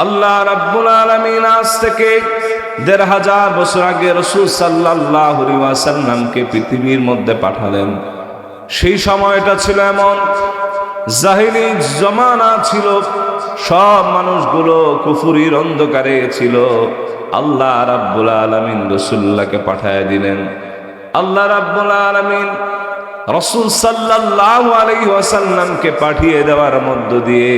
আল্লাহ রাব্বুল আলামিন আজ থেকে ১৫০০ বছর আগে রাসূল সাল্লাল্লাহু আলাইহি ওয়াসাল্লামকে পৃথিবীর মধ্যে পাঠালেন। সেই সময়টা ছিল এমন, জাহিলি জমানা ছিল, সব মানুষগুলো কুফরির অন্ধকারে ছিল। আল্লাহ রাব্বুল আলামিন রাসূলকে পাঠায় দিলেন। আল্লাহ রাব্বুল আলামিন রাসূল সাল্লাল্লাহু আলাইহি ওয়াসাল্লামকে পাঠিয়ে দেওয়ার মধ্য দিয়ে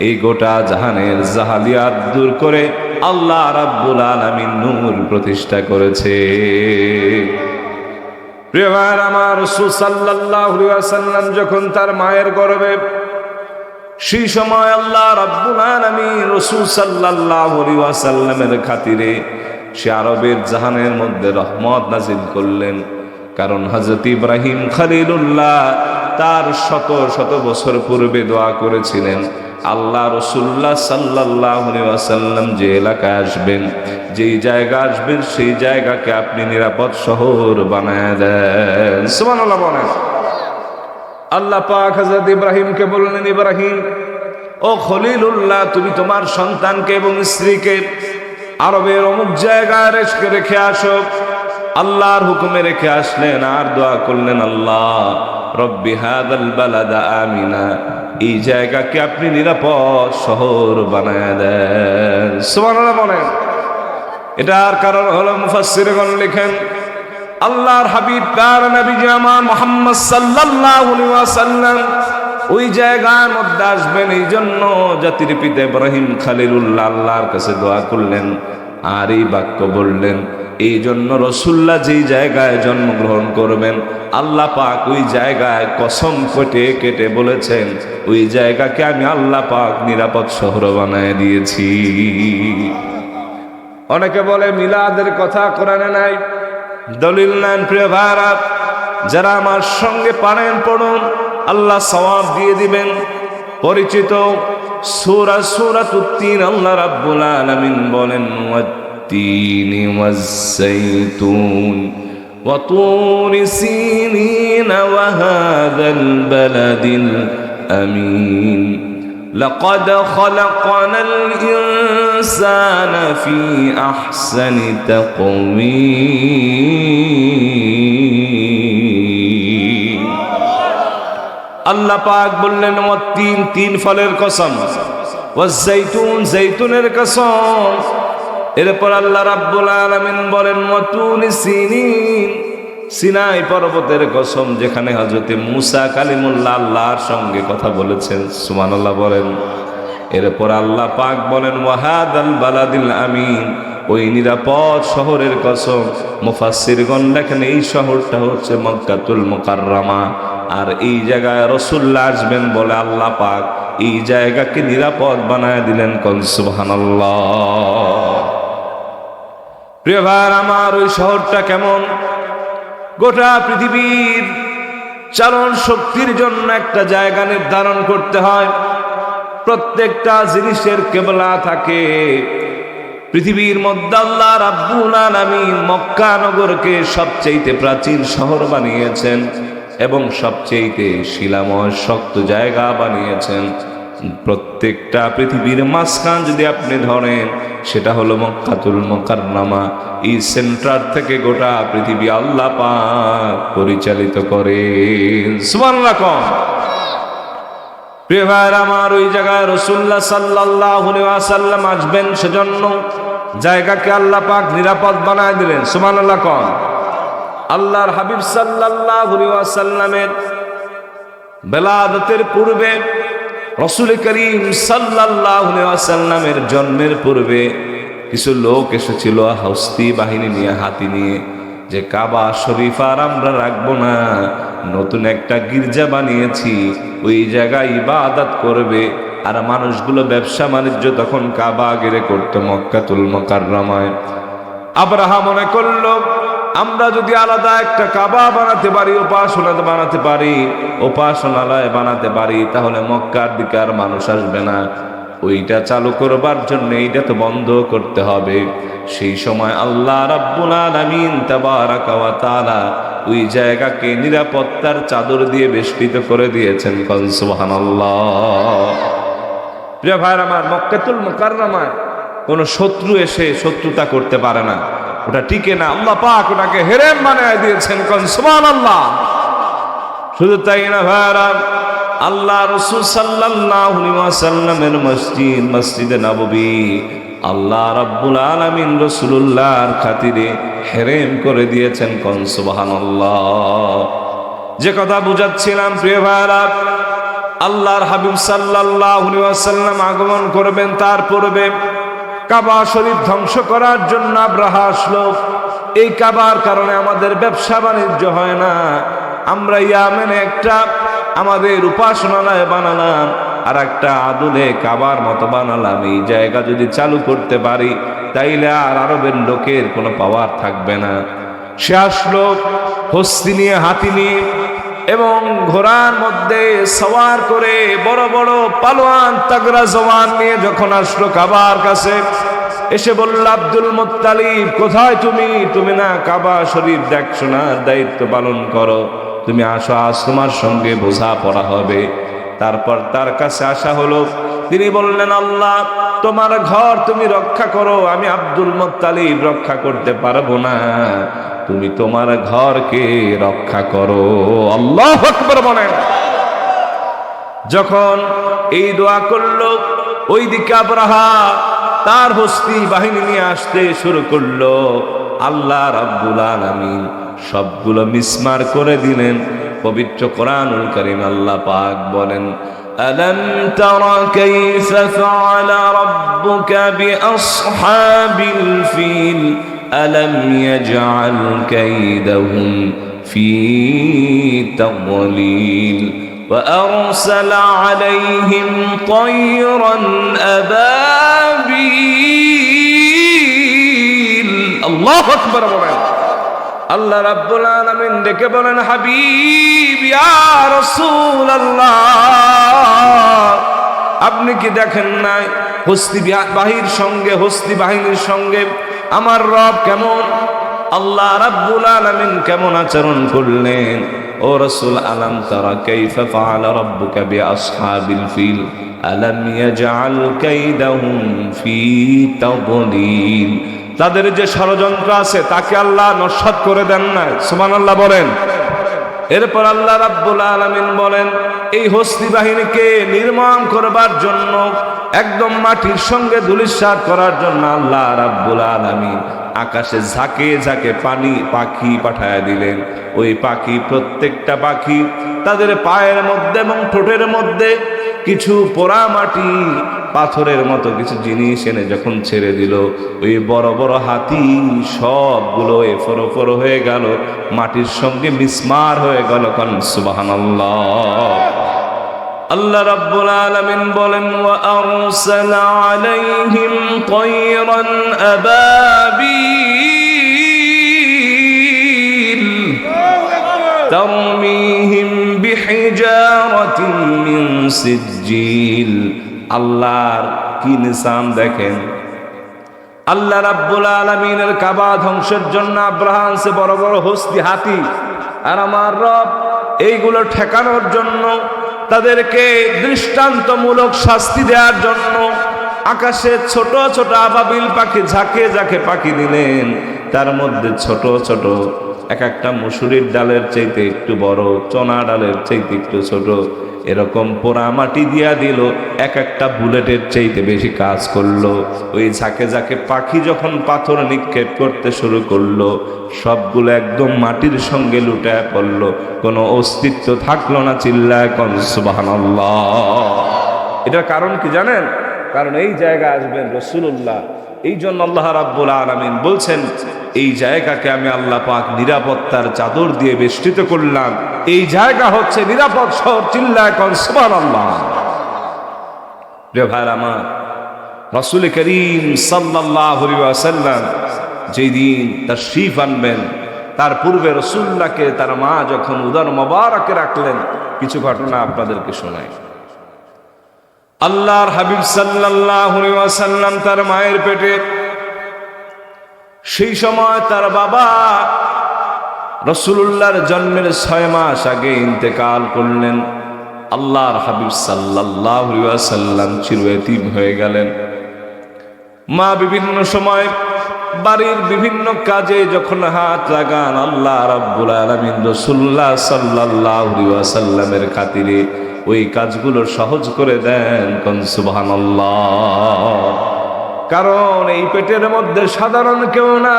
এই গোটা জাহানের জাহালিয়াত দূর করে আল্লাহ রাব্বুল আলামিন নূর প্রতিষ্ঠা করেছে। প্রিয় ভাই আমার, রাসূল সাল্লাল্লাহু আলাইহি ওয়াসাল্লাম যখন তার মায়ের গর্ভে, সেই সময় আল্লাহ রাব্বুল আলামিন রাসূল সাল্লাল্লাহু আলাইহি ওয়াসাল্লামের খাতিরে সে আরবের জাহানের মধ্যে রহমত নাজিল করলেন। কারণ হযরত ইব্রাহিম খলিলুল্লাহ তার শত শত বছর পূর্বে দোয়া করেছিলেন, আল্লাহ রাসূলুল্লাহ সাল্লাল্লাহু আলাইহি ওয়াসাল্লাম যে এলাকায় আসবেন, যেই জায়গা আসবেন, সেই জায়গাকে আপনি নিরাপদ শহর বানায় দেন। সুবহানাল্লাহ বলেন। আল্লাহ পাক হযরত ইব্রাহিমকে বললেন, ইব্রাহিম ও খলিলুল্লাহ, তুমি তোমার সন্তানকে এবং স্ত্রীকে আরবের অমুক জায়গায় রেখে আসো। আল্লাহর হুকুমে রেখে আসলেন আর দোয়া করলেন, আল্লাহ রব্বি হাযাল বালাদা আমিনা, এই জায়গাকে আপনি নিরাপদ শহর বানায় দেন। সুবহানাল্লাহ বলেন। এটার কারণ হলো মুফাসসিরগণ লিখেন, আল্লাহর হাবিব প্যারা নবী আমার মুহাম্মদ সাল্লাল্লাহু আলাইহি ওয়াসাল্লাম ওই জায়গার মধ্যে আসবেন, এই জন্য জাতির পিতা ইব্রাহিম খলিলুল্লাহ আল্লাহর কাছে দোয়া করলেন আর এই বাক্য বললেন। এই জন্য রাসূলুল্লাহ যেই জায়গায় জন্মগ্রহণ করবেন, আল্লাহ পাক ওই জায়গায় কসম কেটে কেটে বলেছেন, ওই জায়গাকে আমি আল্লাহ পাক নিরাপদ শহর বানায় দিয়েছি। অনেকে বলে মিলাদের কথা কোরআনে নাই, দলিল নেন। প্রিয় ভাইরা, যারা আমার সঙ্গে পারেন পড়ুন, আল্লাহ সওয়াব দিয়ে দিবেন। পরিচিত সূরাতুত তিন, আল্লাহ রাব্বুল আলামিন বলেন, ওয়াত-তিনি ওয়াজ-যাইতুন ওয়া তুরি সিনিন ওয়া হাযাল বালাদিল আমিন লাকাদ খালাকনাল ইনসানা ফি আহসানি তাকওয়ীম। আল্লাহ পাক বললেন, ওয়াত-তিন, তিন ফলের কসম, ওয়াজ-যাইতুন, যাইতুনের কসম। এরপর আল্লাহ রাব্বুল আলামিন বলেন, ওয়া তুরি সিনিন, সিনাই পর্বতের কসম, যেখানে হযরত মূসা কালিমুল্লাহ আল্লাহর সঙ্গে কথা বলেছেন। সুবহানাল্লাহ বলেন। এরপর আল্লাহ পাক বলেন, ওয়া হাযাল বালাদিল আমিন, ওই নিরাপদ শহরের কসম। মুফাসসিরগণ লেখেন, এই শহরটা হচ্ছে মক্কাতুল মুকাররমা। আর এই জায়গায় রাসূলুল্লাহ আসবেন বলে আল্লাহ পাক এই জায়গাকে নিরাপদ বানায় দিলেন। কোন সুবহানাল্লাহ। প্রিয় ভাই আমার, ওই শহরটা কেমন? গোটা পৃথিবীর চালন শক্তির জন্য একটা জায়গা নির্ধারণ করতে হয়। প্রত্যেকটা জিনিসের কিবলা থাকে। পৃথিবীর মধ্যে আল্লাহ রাব্বুল আলামিন মক্কা নগরকে সবচেয়ে প্রাচীন শহর বানিয়েছেন এবং সবচেয়ে শিলাময় শক্ত জায়গা বানিয়েছেন। প্রত্যেকটা পৃথিবীর মাঝখান যদি আপনি ধরেন, সেটা হলো মক্কাতুল মুকাররমা। এই সেন্টার থেকে গোটা পৃথিবী আল্লাহ পাক পরিচালিত করেন। সুবহানাল্লাহ। প্রিয় ভাইরা আমার, ওই জায়গায় রাসূলুল্লাহ সাল্লাল্লাহু আলাইহি ওয়াসাল্লাম আসবেন, সেজন্য জায়গাকে আল্লাহ পাক নিরাপদ বানায় দিলেন। সুবহানাল্লাহ। আল্লাহর হাবিব সাল্লাল্লাহু আলাইহি ওয়াসাল্লামের বেলাদতের পূর্বে, রাসূল করিম সাল্লাল্লাহু আলাইহি ওয়াসাল্লামের জন্মের পূর্বে কিছু লোক এসেছিল হস্তি বাহিনী নিয়ে, হাতি নিয়ে, যে কাবা শরীফ আর আমরা রাখবো না, নতুন একটা গির্জা বানিয়েছি, ওই জায়গায় ইবাদত করবে। আর মানুষগুলো ব্যবসা বাণিজ্য তখন কাবা ঘিরে করতো মক্কাতুল মুকাররমায়। আব্রাহা মনে করলো, আমরা যদি আলাদা একটা কাবা বানাতে পারি, উপাসনালয় বানাতে পারি, তাহলে মক্কার দিকে আর মানুষ আসবে না। ওইটা চালু করবার জন্য এইটা তো বন্ধ করতে হবে। সেই সময় আল্লাহ রাব্বুল আলামিন তাবারাকা ওয়া তাআলা ওই জায়গাকে নিরাপত্তার চাদর দিয়ে বেষ্টিত করে দিয়েছেন। সুবহানাল্লাহ। প্রিয় ভাইয়ের আমার, মক্কাতুল মুকাররমায় কোনো শত্রু এসে শত্রুতা করতে পারে না, ওটা টিকে না। আল্লাহ পাক ওটাকে হেরেম বানায় দিয়েছেন, কোন সুবহানাল্লাহ। শুধু তাই না ভাইয়েরা, আল্লাহ রাসূল সাল্লাল্লাহু আলাইহি ওয়াসাল্লামের মসজিদ, মসজিদে নববী আল্লাহ রাব্বুল আলামিন রাসূলুল্লাহর খাতিরে হেরেম করে দিয়েছেন, কোন সুবহানাল্লাহ। যে কথা বুঝাচ্ছিলাম প্রিয় ভাইয়েরা, আল্লাহর হাবিব সাল্লাল্লাহু আলাইহি ওয়াসাল্লাম আগমন করবেন, তার পূর্বে কাবা শরীফ ধ্বংস করার জন্য আব্রাহা আসলো। এই কাবার কারণে আমাদের ব্যবসা বাণিজ্য হয় না। আমরা ইয়ামেনে একটা আমাদের উপাসনালয় বানালাম, আর একটা আদুলে কাবার মতো বানালাম। এই জায়গা যদি চালু করতে পারি তাইলে আর আরবের লোকের কোনো পাওয়ার থাকবে না। সে আসলো হস্তি নিয়ে, হাতি নিয়ে এবং ঘোড়ার মধ্যে সওয়ার করে, বড় বড় পালোয়ান তাগড়া জওয়ান নিয়ে যখন আসলো কাবার কাছে, এসে বলল, আব্দুল মুত্তালিব কোথায় তুমি? তুমি না কাবা শরীফ দেখছো না, দায়িত্ব পালন করো, তুমি আসো, আজ তোমার সঙ্গে বোঝাপড়া হবে। তারপর তার কাছে আসা হলো। তিনি বললেন, আল্লাহ তোমার ঘর তুমি রক্ষা করো, আমি আব্দুল মুত্তালিব রক্ষা করতে পারবো না, তুমি তোমার ঘরকে রক্ষা করো। আল্লাহু আকবার বলেন। যখন এই দোয়া করলো, ওইদিকে আব্রাহা তার হস্তি বাহিনী নিয়ে আসতে শুরু করলো। আল্লাহ রাব্বুল আলামিন সবগুলো মিসমার করে দিলেন। পবিত্র কোরআনুল কারীম আল্লাহ পাক বলেন, আলাম তারা কাইফা ফাআলা রাব্বুকা বিআসহাবিল ফিল আলাম ইয়াজআল কাইদাহুম ফি তাদলিল ওয়া আরসালা আলাইহিম তায়রান আবাবিল। আল্লাহু আকবার বলেন। আল্লাহ রাব্বুল আলামিন ডেকে বলেন, হাবিব ইয়া রাসূলুল্লাহ, আপনি কি দেখেন নাই হস্তি বাহিনীর সঙ্গে আমার রব কেমন, আল্লাহ রাব্বুল আলামিন কেমন আচরণ করলেন? ও রাসূল, আলাম তারা কাইফা ফাআলা রাব্বুকা বিআসহাবিল ফিল আলাম ইয়াজআল কাইদাহুম ফি তাদলিল। তাদের যে ষড়যন্ত্র আছে তাকে আল্লাহ নস্যাৎ করে দেন না, সুবহানাল্লাহ বলেন। এরপর আল্লাহ রাব্বুল আলামিন বলেন, এই হস্তি বাহিনীকে নির্মূল করবার জন্য, একদম মাটির সঙ্গে ধূলিসাৎ করার জন্য আল্লাহ রাব্বুল আলামিন আকাশে ঝাঁকে ঝাঁকে পাখি পাঠায় দিলেন। ওই পাখি, প্রত্যেকটা পাখি তাদের পায়ের মধ্যে এবং ঠোঁটের মধ্যে কিছু পোড়া মাটি, পাথরের মতো কিছু জিনিস এনে যখন ছেড়ে দিল, ওই বড় বড় হাতি সবগুলো এফরোফর হয়ে গেল, মাটির সঙ্গে মিসমার হয়ে গেল। কারণ সুবহানাল্লাহ। আল্লাহ রাব্বুল আলামিন বলেন, ওয়া আরসালা আলাইহিম তায়রান আবাবিল তারমিহিম বিহিজারাতিন মিন সিজ্জিল। আল্লাহর কি নিশান দেখেন। আল্লাহ রাব্বুল আলামিনের কাবা ধ্বংসের জন্য আব্রাহা আনছে বড় বড় হস্তি, হাতি, আর আমার রব এইগুলো ঠেকানোর জন্য, তাদেরকে দৃষ্টান্তমূলক শাস্তি দেওয়ার জন্য আকাশে ছোট ছোট আবাবিল পাখি, ঝাঁকে ঝাঁকে পাখি দিলেন। তার মধ্যে ছোট ছোট এক একটা মুসুরির ডালের চাইতে একটু বড়, চনা ডালের চাইতে একটু ছোট, এরকম পোড়া মাটি দিয়া দিল, এক একটা বুলেটের চাইতে বেশি কাজ করলো। ওই ঝাঁকে ঝাঁকে পাখি যখন পাথর নিক্ষেপ করতে শুরু করলো, সবগুলো একদম মাটির সঙ্গে লুটায় পড়লো, কোনো অস্তিত্ব থাকলো না। চিল্লায় কোন সুবহানাল্লাহ। এটার কারণ কি জানেন? কারণ এই জায়গায় আসবেন রাসূলুল্লাহ। এই জন্য আল্লাহ রাব্বুল আলামিন বলছেন, এই জায়গাকে আমি আল্লাহ পাক নিরাপত্তার চাদর দিয়ে বেষ্টিত করলাম। এই জায়গা হচ্ছে নিরাপদ শহর। চিল্লায় কোন সুবহানাল্লাহ। প্রিয় ভাইরা আমার, রাসূল করিম সাল্লাল্লাহু আলাইহি ওয়াসাল্লাম যেই দিন তাশরীফ আনবেন, তার পূর্বে রাসূলুল্লাহকে তার মা যখন উদর মোবারকে রাখলেন, কিছু ঘটনা আপনাদেরকে শোনাই। আল্লাহর হাবিব সাল্লাল্লাহু আলাইহি ওয়াসাল্লাম তার মায়ের পেটে, সেই সময় তার বাবা রাসূলুল্লাহর জন্মের 6 মাস আগে ইন্তেকাল করলেন। আল্লাহর হাবিব সাল্লাল্লাহু আলাইহি ওয়াসাল্লাম চিরয়তীম হয়ে গেলেন। মা বিভিন্ন সময় বাড়ির বিভিন্ন কাজে যখন হাত লাগান, আল্লাহ রাব্বুল আলামিন রাসূলুল্লাহ সাল্লাল্লাহু আলাইহি ওয়াসাল্লামের খাতিরে ওই কাজগুলো সহজ করে দেন। কোন সুবহানাল্লাহ। কারণ এই পেটের মধ্যে সাধারণ কেউ না,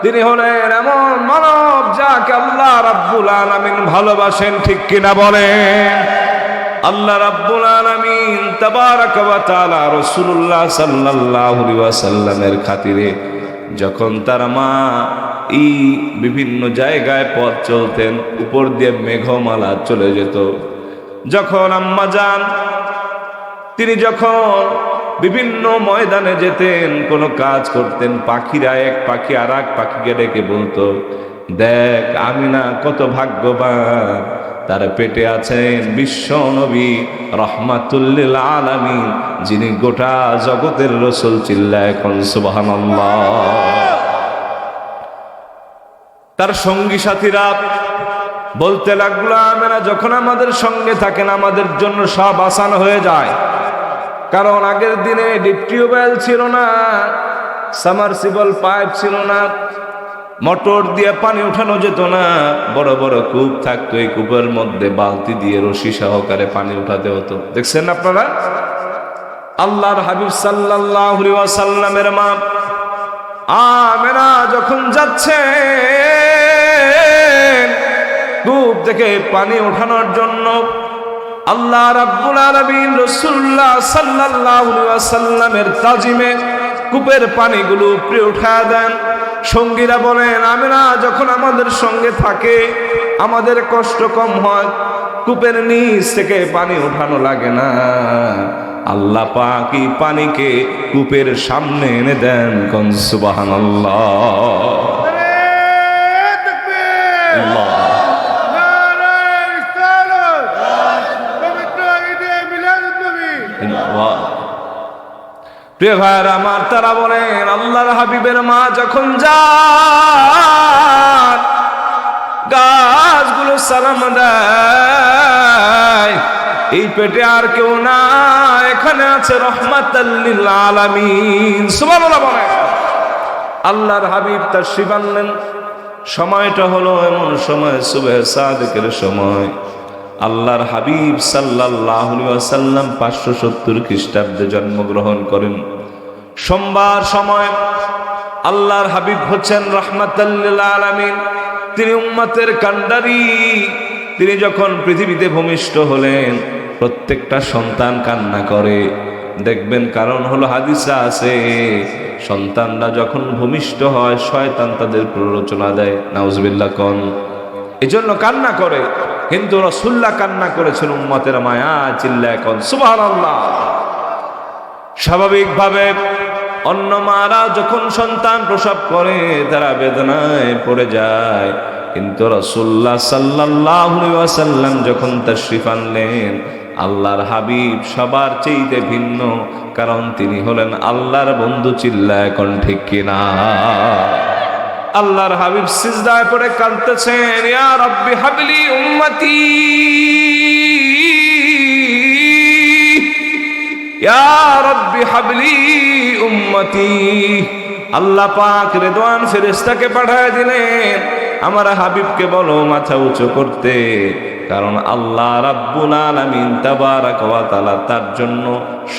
তিনি হলেন এমন মানব যাকে আল্লাহ রাব্বুল আলামিন ভালোবাসেন। ঠিক কিনা বলেন? আল্লাহ রাব্বুল আলামিন তাবারাকা ওয়া তাআলা রাসূলুল্লাহ সাল্লাল্লাহু আলাইহি ওয়াসাল্লামের খাতিরে যখন তার মা এই বিভিন্ন জায়গায় পথ চলতেন, উপর দিয়ে মেঘমালা চলে যেত, যখন আম্মা জান তিনি যখন বিভিন্ন ময়দানে যেতেন, কোনো কাজ করতেন, পাখিরা এক পাখি আর এক পাখিকে ডেকে বলতো, দেখ আমিনা কত ভাগ্যবান, তার পেটে আছেন বিশ্ব নবী রাহমাতুল লিল আলামিন, যিনি গোটা জগতের রাসূল। চিল্লায় এখন সুবহানাল্লাহ। তার সঙ্গী সাথীরা বলতে লাগলো, আমিনা যখন আমাদের সঙ্গে থাকেন আমাদের জন্য সব আসান হয়ে যায়। কারণ আগের দিনে ডিপ টিউবওয়েল ছিল না, সামারসিবল পাইপ ছিল না, মোটর দিয়ে পানি উঠানো যেত না, বড় বড় কূপ থাকতো, এই কূপের মধ্যে বালতি দিয়ে রশি সহকারে পানি উঠাতে হতো। দেখছেন আপনারা? আল্লাহর হাবিব সাল্লাল্লাহু আলাইহি ওয়াসাল্লামের মা আমেনা যখন যাচ্ছে কূপ থেকে পানি ওঠানোর জন্য, আল্লাহ রাব্বুল আলামিন রাসূলুল্লাহ সাল্লাল্লাহু আলাইহি ওয়াসাল্লামের তাজিমে কূপের পানিগুলো উপরে উঠায় দেন। সঙ্গীরা বলেন, আমিনা যখন আমাদের সঙ্গে থাকে আমাদের কষ্ট কম হয়, কূপের নিচ থেকে পানি উঠানো লাগে না। আল্লাহ পাক এই পানিকে কূপের সামনে এনে দেন। কোন সুবহানাল্লাহ। প্রিয় ভাইরা আমার, তারা বলেন আল্লাহর হাবিবের মা যখন যান গাছগুলো সালাম দেয়, এই পেটে আর কেউ না, এখানে আছে রাহমাতাল লিল আলামিন। সুবহানাল্লাহ বলেন। আল্লাহর হাবিব তাশরীফ আনলেন। সময়টা হলো এমন সময়, সুবহে সাদিকের সময়। আল্লাহর হাবিব সাল্লাল্লাহু আলাইহি ওয়াসাল্লাম 570 খ্রিস্টাব্দে জন্মগ্রহণ করেন। সোমবার সময় আল্লাহর হাবিব হচ্ছেন রাহমাতাল লিল আলামিন, তিনি উম্মতের কান্ডারি। তিনি যখন পৃথিবীতে ভূমিষ্ঠ হলেন, প্রত্যেকটা সন্তান কান্না করে। দেখবেন কারণ হলো হাদিসে আছে, সন্তানরা যখন ভূমিষ্ঠ হয় শয়তান তাদের প্ররোচনা দেয়। নাউজুবিল্লাহ কোন, এজন্য কান্না করে। কিন্তু রাসূলুল্লাহ কান্না করেছেন উম্মতের মায়া। চিল্লায় কোন সুবহানাল্লাহ। স্বাভাবিকভাবে অন্য মারা যখন সন্তান প্রসব করে তারা বেদনায় পড়ে যায়, কিন্তু রাসূলুল্লাহ সাল্লাল্লাহু আলাইহি ওয়াসাল্লাম যখন তাশরীফ আনলেন, আল্লাহর হাবিব সবার চাইতে ভিন্ন, কারণ তিনি হলেন আল্লাহর বন্ধু। চিল্লায় কোন ঠিক কিনা? আল্লাহর হাবিব সিজদায় পড়ে কাঁদতেছেন, ইয়া রাব্বি হাবলি উম্মতি, ইয়া রাব্বি হাবলি উম্মতি। আল্লাহ পাক রিদওয়ান ফেরেশতাকে পাঠিয়ে দিলেন, আমার হাবিবকে বলো মাথা উঁচু করতে, কারণ আল্লাহ রাব্বুল আলামিন তাবারাকা ওয়া তাআলা তার জন্য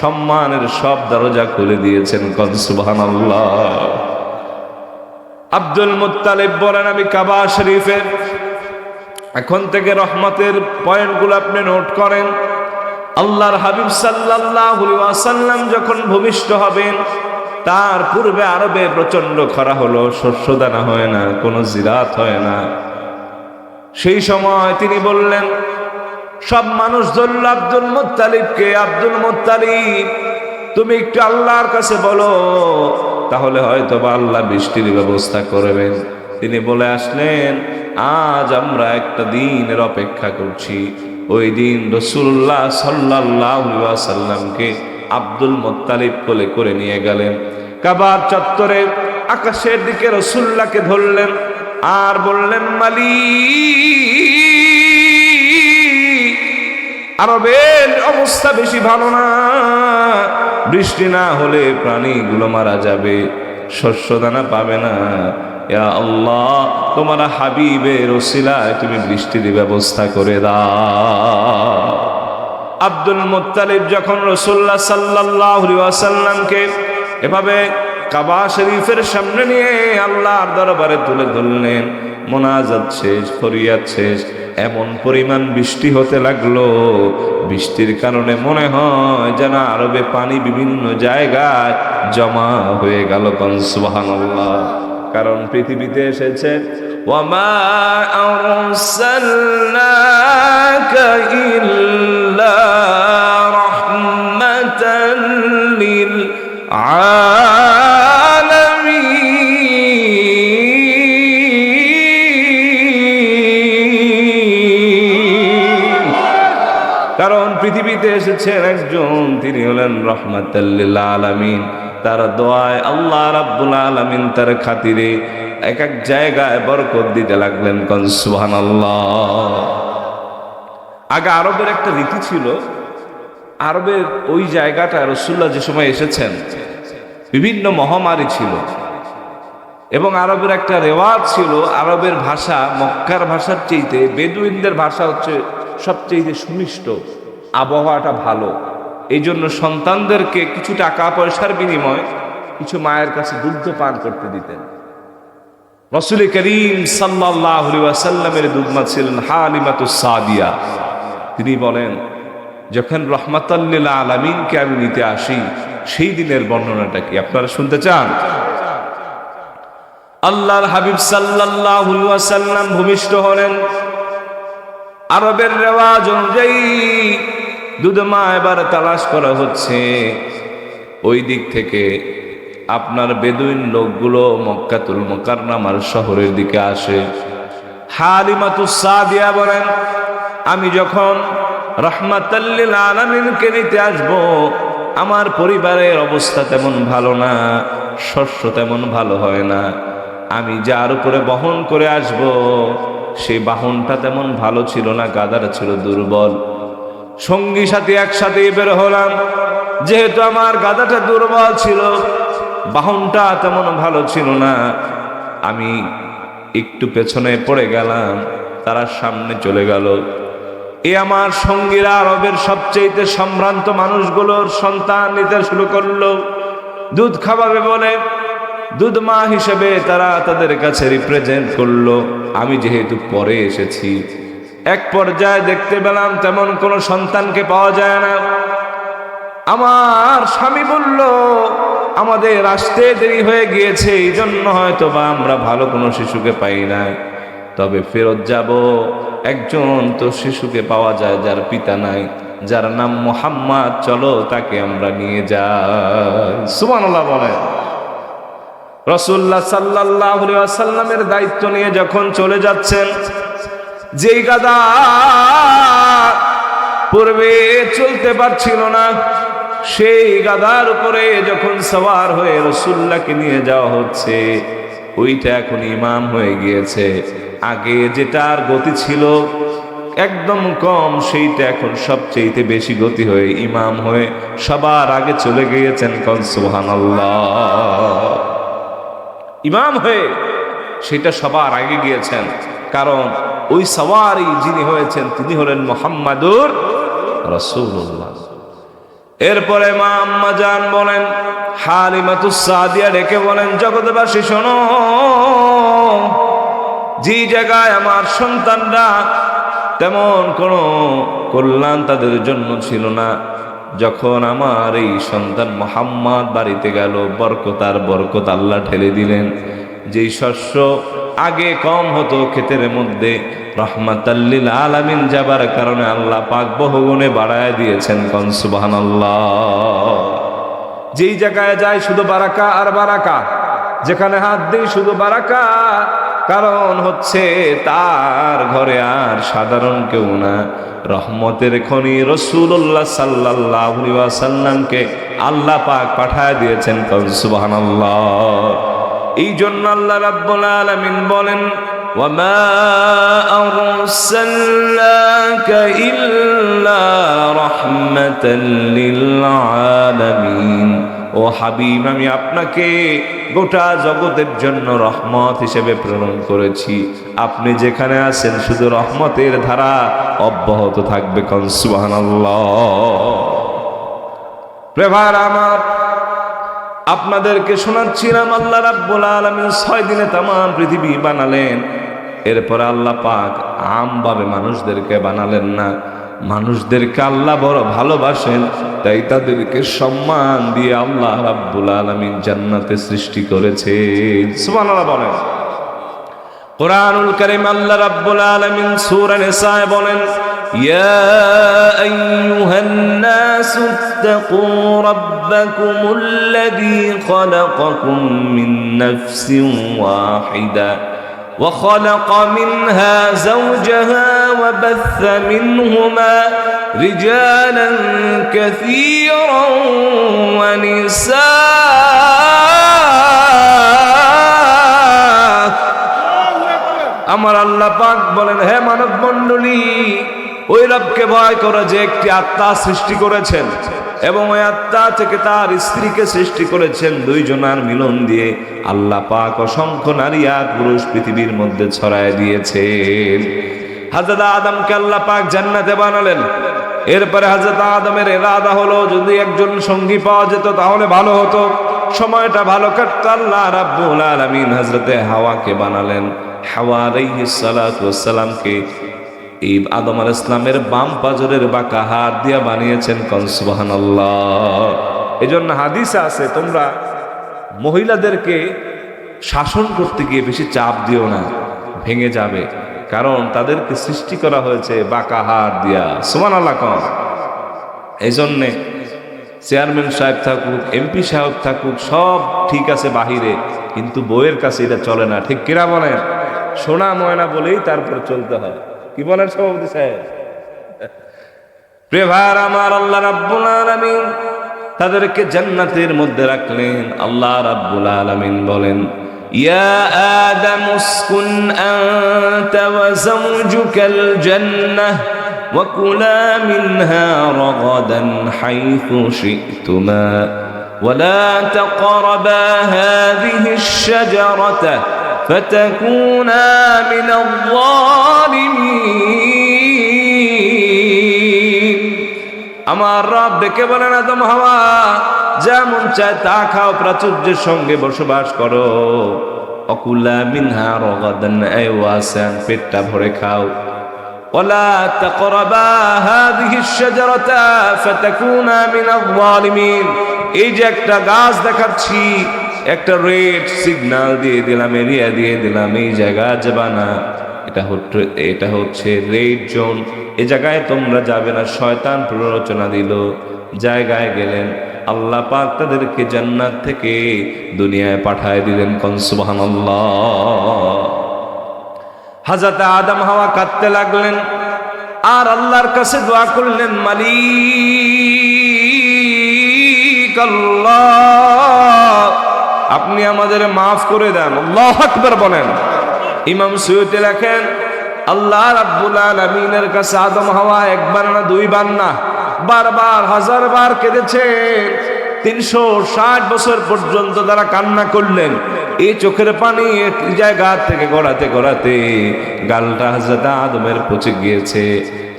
সম্মানের সব দরজা খুলে দিয়েছেন। কোন সুবহানাল্লাহ। আব্দুল মুত্তালিব বলেন, আমি কাবা শরীফের এখন থেকে রহমতের পয়েন্টগুলো আপনি নোট করেন। আল্লাহর হাবিব সাল্লাল্লাহু আলাইহি ওয়াসাল্লাম যখন ভূমিষ্ঠ হবেন, তার পূর্বে আরবে প্রচন্ড খরা হলো, শস্য দানা হয় না, কোনো জিরাত হয় না। সেই সময় তিনি বললেন, সব মানুষ ধরল আব্দুল মুত্তালিবকে, আব্দুল মুত্তালিব তুমি একটু আল্লাহর কাছে বলো, তাহলে হয়তো বা আল্লাহ বৃষ্টির ব্যবস্থা করবেন। তিনি বলে আসলেন, আজ আমরা একটা দিনের অপেক্ষা করছি। ওই দিন রাসূলুল্লাহ সাল্লাল্লাহু আলাইহি ওয়াসাল্লামকে আব্দুল মুত্তালিব কোলে করে নিয়ে গেলেন। কাবার চত্বরে আকাশের দিকে রাসূলুল্লাহকে ধরলেন আর বললেন, মালিক আরবের অবস্থা বেশি ভালো না, বৃষ্টি না হলে প্রাণীগুলো মারা যাবে, শস্য দানা পাবে না। ইয়া আল্লাহ, তোমার হাবিবের ওসিলায় তুমি বৃষ্টির ব্যবস্থা করে দাও। আব্দুল মুত্তালিব যখন রাসূলুল্লাহ সাল্লাল্লাহু আলাইহি ওয়াসাল্লামকে এভাবে কাবা শরীফের সামনে নিয়ে আল্লাহর দরবারে তুলে ধরলেন, মোনাজাত শেষ, ফরিয়াদ শেষ, এমন পরিমাণ বৃষ্টি হতে লাগলো, বৃষ্টির কারণে মনে হয় যেন আরবে পানি বিভিন্ন জায়গায় জমা হয়ে গেল। সুবহানাল্লাহ। কারণ পৃথিবীতে এসেছে ওয়ামা আরসালনাকা ইল্লা রাহমাতাল লিল কারণ পৃথিবীতে এসেছেন একজন, তিনি হলেন রাহমাতাল লিল আলামিন। তার দোয়ায় আল্লাহ রাব্বুল আলামিন তার খাতিরে এক এক জায়গায় বরকত দিতে লাগলেন। কোন সুবহানাল্লাহ। আগে আরবের একটা রীতি ছিল, আরবের ওই জায়গাটা রাসূলুল্লাহ যে সময় এসেছেন বিভিন্ন মহামারী ছিল, এবং আরবের একটা রেওয়াজ ছিল, আরবের ভাষা মক্কার ভাষার চাইতে বেদুইনদের ভাষা হচ্ছে সবচেয়ে সুমিষ্ট, আবহাওয়াটা ভালো। এই জন্য সন্তানদেরকে কিছু টাকা পয়সার বিনিময়ে কিছু মায়ের কাছে দুগ্ধ পান করতে দিতেন। রাসূল করিম সাল্লাল্লাহু আলাইহি ওয়াসাল্লামের দুধমা ছিলেন হালিমাতুস সাদিয়া। তিনি বলেন, যখন রাহমাতাল লিল আলামিনকে আমি নিতে আসি, সেই দিনের বর্ণনাটা কি আপনারা শুনতে চান? আল্লাহর হাবিব সাল্লাল্লাহু আলাইহি ওয়াসাল্লাম ভূমিষ্ঠ হলেন। আরবের রেওয়াজ অনুযায়ী দুধমা এবার তালাশ করা হচ্ছে। ওই দিক থেকে আপনার বেদুইন লোকগুলো মক্কাতুল মুকাররমার শহরের দিকে আসে। হালিমাতুস সাদিয়া বলেন, আমি যখন রাহমাতাল লিল আলামিনকে নিতে আসব, আমার পরিবারের অবস্থা তেমন ভালো না, শস্য তেমন ভালো হয় না। আমি যার উপরে বহন করে আসব, সেই বাহনটা তেমন ভালো ছিল না, গাধাটা ছিল দুর্বল। সঙ্গী সাথী একসাথে বের হলাম, যেহেতু আমার গাধাটা দুর্বল ছিল, বাহনটা তেমন ভালো ছিল না, আমি একটু পেছনে পড়ে গেলাম, তারা সামনে চলে গেল। এ আমার সঙ্গীরা আরবের সবচেয়ে সম্ভ্রান্ত মানুষগুলোর সন্তান নিতে শুরু করলো। দুধ খাওয়াবে বলে দুধ মা হিসেবে তারা তাদের কাছে রিপ্রেজেন্ট করলো। আমি যেহেতু পরে এসেছি, এক পর্যায়ে দেখতে পেলাম তেমন কোনো সন্তানকে পাওয়া যায় না। আমার স্বামী বলল, আমাদের আসতে দেরি হয়ে গিয়েছে, এই জন্য হয়তো বা আমরা ভালো কোনো শিশুকে পাই নাই, তবে ফেরত যাব। একজন তো শিশুকে পাওয়া যায় যার পিতা নাই, যার নাম মুহাম্মদ, চলো তাকে আমরা নিয়ে যাই। সুবহানাল্লাহ বলে। রাসূলুল্লাহ সাল্লাল্লাহু আলাইহি ওয়াসাল্লামের দায়িত্ব নিয়ে যখন চলে যাচ্ছেন, যেই গাধা পূর্বে চলতে পারছিল না, সেই গাধার উপরে যখন সওয়ার হয়ে রাসূলুল্লাহকে নিয়ে যাওয়া হচ্ছে, ওইটা এখন ইমাম হয়ে গিয়েছে। আগে যেটার গতি ছিল একদম কম, সেইটা এখন সবচেয়ে বেশি গতি হয়ে ইমাম হয়ে সবার আগে চলে গিয়েছেন। কোন সুবহানাল্লাহ। ইমাম হয়ে সেটা সবার আগে গিয়েছেন, কারণ ওই সওয়ারি যিনি হয়েছেন তিনি হলেন মুহাম্মাদুর রাসূলুল্লাহ। এরপরে মা আম্মা জান বলেন, হালিমাতুস সাদিয়া ডেকে বলেন, জগৎবাসী শোনো, যে জায়গায় আমার সন্তানরা তেমন কোনো কল্যাণ তাদের জন্য ছিল না, যখন আমার এই সন্তান মুহাম্মদ বাড়িতে গেল, বরকতার বরকত আল্লাহ ঢেলে দিলেন। যেই শস্য আগে কম হতো ক্ষেতের মধ্যে, রাহমাতাল লিল আলামিন যাবার কারণে আল্লাহ পাক বহুগুণে বাড়ায় দিয়েছেন। কোন সুবহানাল্লাহ। যেই জায়গায় যায় শুধু বারাকা আর বারাকা, যেখানে হাত দেই শুধু বারাকা, কারণ হচ্ছে তার ঘরে আর সাধারণ কেউ না, রহমতের খনি রাসূলুল্লাহ সাল্লাল্লাহু আলাইহি ওয়াসাল্লামকে আল্লাহ পাক পাঠায় দিয়েছেন। কোন সুবহানাল্লাহ। এই জন্য আল্লাহ রাব্বুল আলামিন বলেন, وما أرسلناك إلا رحمة للعالمين ও হাবিব, আমি আপনাকে গোটা জগতের জন্য রহমত হিসেবে প্রেরণ করেছি। আপনি যেখানে আছেন শুধু রহমতের ধারা অব্যাহত থাকবে। কোন সুবহানাল্লাহ। প্রেভার আমার, আপনাদেরকে শোনাচ্ছিলাম আল্লাহ রাব্বুল আলামিন 6 দিনে তাম পৃথিবী বানালেন। এরপর আল্লাহ পাক আমভাবে মানুষদেরকে বানালেন না। মানুষদেরকে আল্লাহ বড় ভালোবাসেন, তাই তাদেরকে সম্মান দিয়ে আল্লাহ রাব্বুল আলামিন জান্নাতে সৃষ্টি করেছেন। সুবহানাল্লাহ বলেন। কুরআনুল কারীম আল্লাহ রাব্বুল আলামিন সূরা নিসায় বলেন, ইয়া আইয়ুহান নাসু ইত্তাকু রাব্বাকুমুল্লাযী খালাকাকুম মিন নাফসিন ওয়াহিদা وخلق منها زوجها وبث منهما رجالا كثيرا ونساء। আমার আল্লাহ পাক বলেন, হে মানব মণ্ডলী, ওই রবকে ভয় করো যে একটি আত্মা সৃষ্টি করেছেন এবং ওই আত্মা থেকে তার স্ত্রীকে সৃষ্টি করেছেন। দুইজনার মিলন দিয়ে আল্লাহ পাক অসংখ্য নারী আর পুরুষ পৃথিবীর মধ্যে ছড়ায় দিয়েছেন। হযরত আদমকে আল্লাহ পাক জান্নাতে বানালেন। এরপরে হযরত আদমের ইরাদা হলো যদি একজন সঙ্গী পাওয়া যেত তাহলে ভালো হতো, সময়টা ভালো কাটতো। আল্লাহ রাব্বুল আলামিন হযরতে হাওয়াকে বানালেন। হাওয়া আলাইহিস সালাতু ওয়াস সালামকে এই আদম আলাইহিস সালামের বাম পাজরের বাঁকা হাড় দিয়া বানিয়েছেন। কোন সুবহানাল্লাহ। এজন্য হাদিসে আছে, তোমরা মহিলাদেরকে শাসন করতে গিয়ে বেশি চাপ দিও না, ভেঙে যাবে, কারণ তাদেরকে সৃষ্টি করা হয়েছে বাঁকা হাড় দিয়া। সুবহানাল্লাহ। কোন এই জন্যে চেয়ারম্যান সাহেব থাকুক, এমপি সাহেব থাকুক, সব ঠিক আছে বাহিরে, কিন্তু বউয়ের কাছে এটা চলে না। ঠিক কিনা বলেন? সোনা ময়না বলেই তারপর চলতে হয়। কি বলেন সভাপতি সাহেব? প্রেভার আমার, আল্লাহ রাব্বুল আলামিন তাদেরকে জান্নাতের মধ্যে রাখলেন। আল্লাহ রাব্বুল আলামিন বলেন, ইয়া আদম উসকুন আনতা ওয়া যাওজুকাল জান্নাহ ওয়া কুলা মিনহা রাগাদান হাইথু শি'তুমা ওয়া লা তাকরাবা হাযিহিশ শাজারাতা ফাতাকুনা মিনাল যালিমিন। আমার রব ডেকে বলেন, আদম হাওয়া, যেমন চায় তা খাও, প্রাচুর্যের সঙ্গে বসবাস করো। অকুলা মিনহা রাগাদান আইওয়াসান, পেটটা ভরে খাও। ওয়ালা তাকরাবা হাযিহিশ শাজারাতা ফাতাকুনা মিনাল যালিমিন। এই যে একটা গাছ দেখাচ্ছি, একটা রেড সিগন্যাল দিয়ে দিলাম, এরিয়া দিয়ে দিলাম, এই জায়গা যাবে না, এটা হচ্ছে রেড জোন, এই জায়গায় তোমরা যাবে না। শয়তান প্ররোচনা দিল, জায়গায় গেলেন। আল্লাহ পাক তাদেরকে জান্নাত থেকে দুনিয়ায় পাঠায় দিলেন। কোন সুবহানাল্লাহ। হযরত আদম হাওয়া কাঁদতে লাগলেন আর আল্লাহর কাছে দোয়া করলেন, মালিক আল্লাহ, আপনি আমাদের মাফ করে দেন। আল্লাহু আকবার বলেন। ইমাম সুয়ুতি লেখেন, আল্লাহ রাব্বুল আলামিনের কাছে আদম হাওয়া একবার না দুইবার না, বারবার হাজারবার কেঁদেছেন। 360 বছর পর্যন্ত তারা কান্না করলেন। এই চোখের পানি এক জায়গা থেকে গড়াতে গড়াতে গালটা হযরত আদমের পচে গিয়েছে।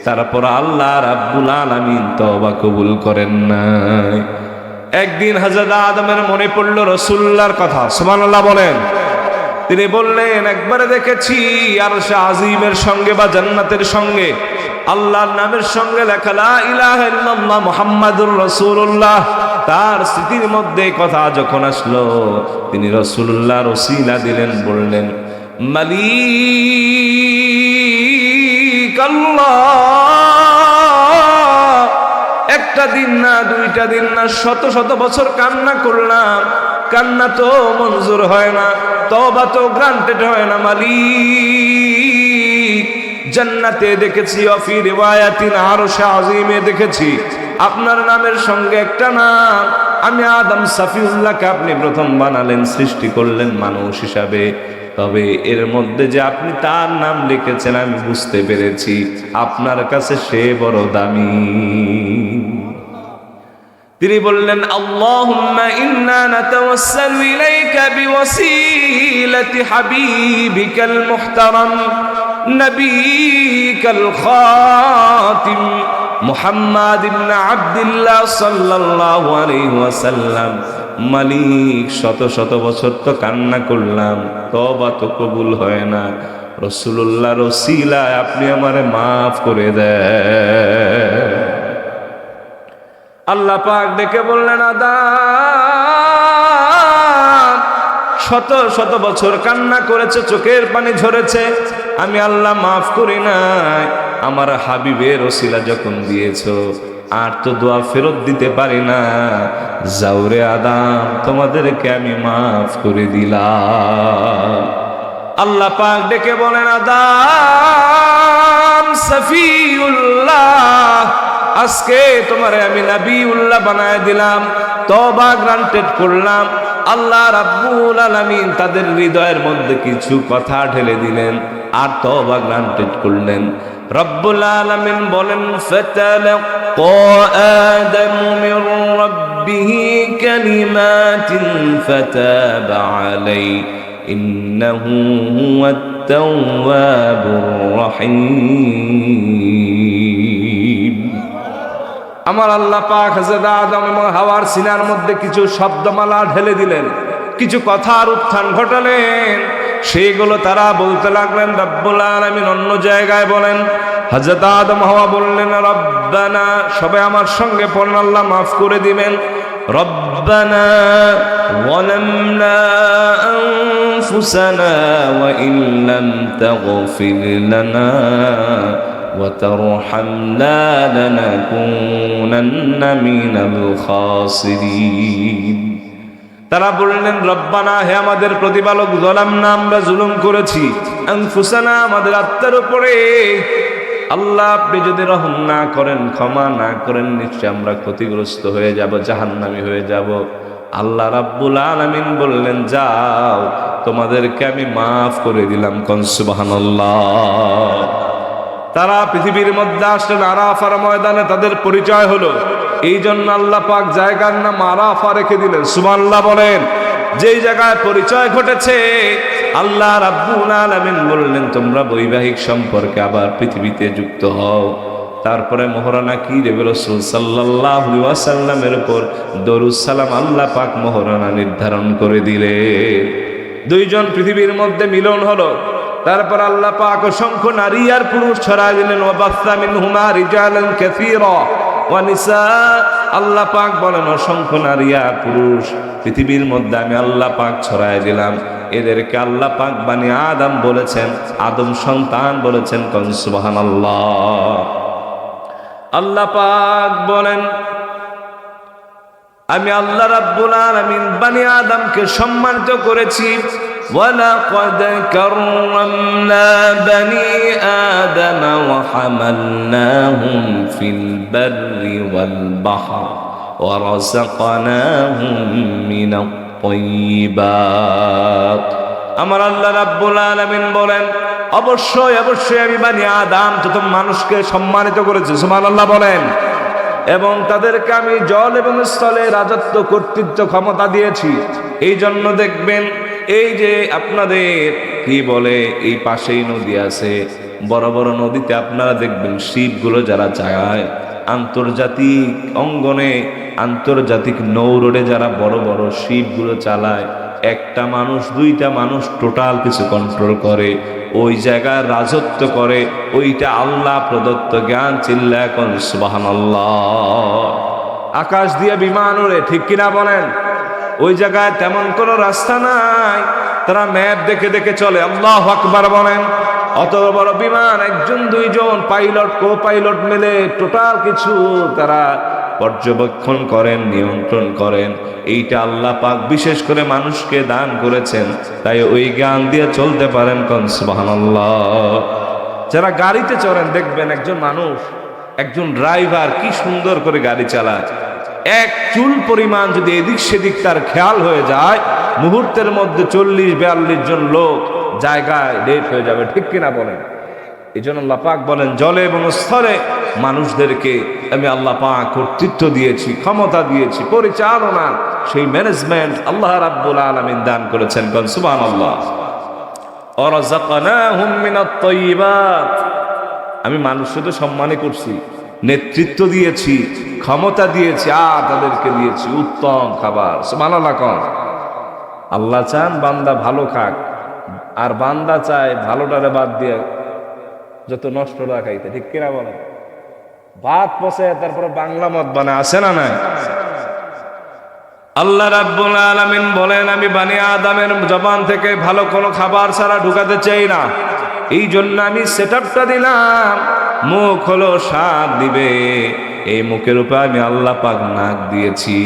তারপর আল্লাহ রাব্বুল আলামিন তওবা কবুল করেন নাই। একদিন হযরত আদমের মনে পড়ল রাসূলুল্লাহর কথা। সুবহানাল্লাহ বলেন। তিনি বললেন, একবারে দেখেছি আরশে আজিমের সঙ্গে বা জান্নাতের সঙ্গে আল্লাহর নামের সঙ্গে লেখা লা ইলাহা ইল্লাল্লাহ মুহাম্মাদুর রাসূলুল্লাহ। তার স্মৃতির মধ্যে কথা যখন আসলো, তিনি রাসূলুল্লাহর ওসিলা দিলেন, বললেন, মালিক আল্লাহ, একটা দিন না, দুইটা দিন না, শত শত বছর কান্না করলাম, কান্না তো মঞ্জুর হয় না, তওবা তো গ্রান্টেড হয় না। মালিক, জান্নাতে দেখেছি, অফি রিওয়ায়াতিন আরশে আজিমে দেখেছি আপনার নামের সঙ্গে একটা নাম। আমি আদম সাফিউল্লাহকে আপনি প্রথম বানালেন, সৃষ্টি করলেন মানুষ হিসাবে। তবে এর মধ্যে যে আপনি তার নাম লিখেছেন আমি বুঝতে পেরেছি আপনার কাছে সে বড় দামি। তিনি বললেন, আল্লাহুম্মা ইন্না নাতাওয়াসসালু ইলাইকা বিওয়াসিলাতি হাবিবিকাল মুহতারাম নবিকাল খাতিম মুহাম্মদ ইবনে আব্দুল্লাহ সাল্লাল্লাহু আলাইহি ওয়াসাল্লাম। মালিক, শত শত বছর তো কান্না করলাম, তওবা তো কবুল হয় না, রাসূলুল্লাহর ওসিলায় আপনি আমারে মাফ করে দেন। আল্লাহ পাক ডেকে বললেন, আদম, শত শত বছর কান্না করেছে, চোখের পানি ঝরেছে, আমি আল্লাহ মাফ করি নাই। আমার হাবিবের ওসিলা যখন দিয়েছো, আর তো দোয়া ফেরত দিতে পারি না। যাওরে আদম, তোমাদেরকে আমি মাফ করে দিলাম। আল্লাহ পাক ডেকে বলেন, আদম সফিউল্লাহ, আজকে তোমারে আমি নবিউল্লাহ বানায় দিলাম, তওবা গ্রান্টেড করলাম। আল্লাহ রাব্বুল আলামিন তাদের হৃদয়ের মধ্যে কিছু কথা ঢেলে দিলেন আর তওবা গ্রান্টেড করলেন। রব্বুল আলামিন বলেন, ফাতালাক্কা আদামু মির রাব্বিহি কালিমাতিন ফাতাবা আলাইহি ইন্নাহু হুয়াত তাওয়াবুর রহিম। আমার আল্লাহ পাক হযরত আদম এবং হাওয়ার সিনার মধ্যে কিছু শব্দমালা ঢেলে দিলেন, কিছু কথার উত্থান ঘটালেন। সেইগুলো তারা বলতে লাগলেন। রব্বুল আলামিন অন্য জায়গায় বলেন, হযরত আদম হাওয়া বললেন, রব্বানা, সবাই আমার সঙ্গে পড়েন, আল্লাহ মাফ করে দিবেন। রব্বানা যালামনা আনফুসানা ওয়া ইল্লাম তাগফির লানা وترحمنا لنكونن من الخاسرين। তারা বললেন, রব্বানা, হে আমাদের প্রতিপালক, যালামনা, আমরা জুলুম করেছি, আনফুসানা, আমাদের আত্মার উপরে। আল্লাহ, আপনি যদি রহম না করেন, ক্ষমা না করেন, নিশ্চয় আমরা ক্ষতিগ্রস্ত হয়ে যাব, জাহান্নামী হয়ে যাব। আল্লাহ রাব্বুল আলামিন বললেন, যাও, তোমাদেরকে আমি মাফ করে দিলাম। কোন সুবহানাল্লাহ। তারা পৃথিবীর মধ্যে আসলেন, আরাফার ময়দানে তাদের পরিচয় হলো। এই জন্য আল্লাহ পাক জায়গার নাম আরাফা রেখে দিলেন। সুবহানাল্লাহ বলেন। যেই জায়গায় পরিচয় ঘটেছে, আল্লাহ রাব্বুল আলামিন বললেন, তোমরা বৈবাহিক সম্পর্কে আবার পৃথিবীতে যুক্ত হও। তারপরে মোহরানা কি দেবে? রাসূল সাল্লাল্লাহু আলাইহি ওয়াসাল্লামের উপর দরুদ সালাম আল্লাহ পাক মোহরানা নির্ধারণ করে দিলেন। দুইজন পৃথিবীর মধ্যে মিলন হলো। তারপর আল্লাহ পাক অসংখ্য নারী আর পুরুষ ছড়ায় দিলেন। ওয়াবাসা মিনহুমা রিজালান কাসীরা ওয়া নিসা। আল্লাহ পাক বলেন, অসংখ্য নারী আর পুরুষ পৃথিবীর মধ্যে আমি আল্লাহ পাক ছড়ায় দিলাম। এদেরকে আল্লাহ পাক বানি আদম বলেছেন, আদম সন্তান বলেছেন। কোন সুবহানাল্লাহ। আল্লাহ পাক বলেন, আমি আল্লাহ রাব্বুল আলামিন বানি আদমকে সম্মানিত করেছি। ওয়ালাকাদ কাররামনা বানি আদম ওয়া হামালনাহুম ফিল বাররি ওয়াল বাহর ওয়া রাযাকনাহুম মিনাত তাইয়্যিবাত। আমার আল্লাহ রাব্বুল আলামিন বলেন, অবশ্যই অবশ্যই আমি বানি আদম তথা মানুষকে সম্মানিত করেছি। সুবহানাল্লাহ বলেন। এবং তাদেরকে আমি জল এবং স্থলে রাজত্ব, কর্তৃত্ব, ক্ষমতা দিয়েছি। এই জন্য দেখবেন, এই যে আপনাদের কি বলে, এই পাশেই নদী আছে, বড় বড় নদীতে আপনারা দেখবেন শিপগুলো যারা চালায়, আন্তর্জাতিক অঙ্গনে, আন্তর্জাতিক নৌরোডে যারা বড় বড় শিপগুলো চালায়, একটা মানুষ, দুইটা মানুষ টোটাল কিছু কন্ট্রোল করে, ওই জায়গায় রাজত্ব করে। ওইটা আল্লাহ প্রদত্ত জ্ঞান। চিল্লায় কোন সুবহানাল্লাহ। আকাশ দিয়ে বিমান ওড়ে, ঠিক কিনা বলেন? ওই জায়গায় তেমন কোনো রাস্তা নাই, তারা ম্যাপ দেখে দেখে চলে। আল্লাহু আকবার বলেন। অত বড় বিমান, একজন দুইজন পাইলট, কো পাইলট মিলে টোটাল কিছু তারা পর্যবেক্ষণ করেন, নিয়ন্ত্রণ করেন। এইটা আল্লাহ পাক বিশেষ করে মানুষকে দান করেছেন, তাই ওই জ্ঞান দিয়ে চলতে পারেন। কোন সুবহানাল্লাহ। যারা গাড়িতে চড়েন দেখবেন, একজন মানুষ, একজন ড্রাইভার কি সুন্দর করে গাড়ি চালায়। এক চুল পরিমাণ যদি এদিক সেদিক তার খেয়াল হয়ে যায়, মুহূর্তের মধ্যে 40-42 জন লোক জায়গায় লেট হয়ে যাবে, ঠিক কিনা বলেন? এই জন্য আল্লাহ পাক বলেন জলে এবং স্থলে মানুষদেরকে আমি আল্লাহ পাক কর্তৃত্ব দিয়েছি, ক্ষমতা দিয়েছি, পরিচালনা সেই ম্যানেজমেন্ট আল্লাহ রাব্বুল আলামিন দান করেছেন। বল সুবহানাল্লাহ। ওয়ারাযাকনাহুম মিনাত তাইয়্যিবাত, আমি মানুষকে সম্মানই করছি, নেতৃত্ব দিয়েছি, ক্ষমতা দিয়েছি, আর তাদেরকে দিয়েছি উত্তম খাবার। সুবহানাল্লাহ। কোন আল্লাহ চান বান্দা ভালো খাক, আর বান্দা চায় ভালোটারে বাদ দিয়ে যত নষ্টটা খাইতে, ঠিক কিনা বলেন? ভাত পচে তারপরে বাংলা মত বানায়, আছে না নাই? আল্লাহ রাব্বুল আলামিন বলেন আমি বানি আদমের জবান থেকে ভালো কোনো খাবার ছাড়া ঢুকাতে চাই না, এই জন্য আমি সেটআপটা দিলাম। মুখ হলো স্বাদ দিবে, এই মুখের উপর আমি আল্লাহ পাক নাক দিয়েছি,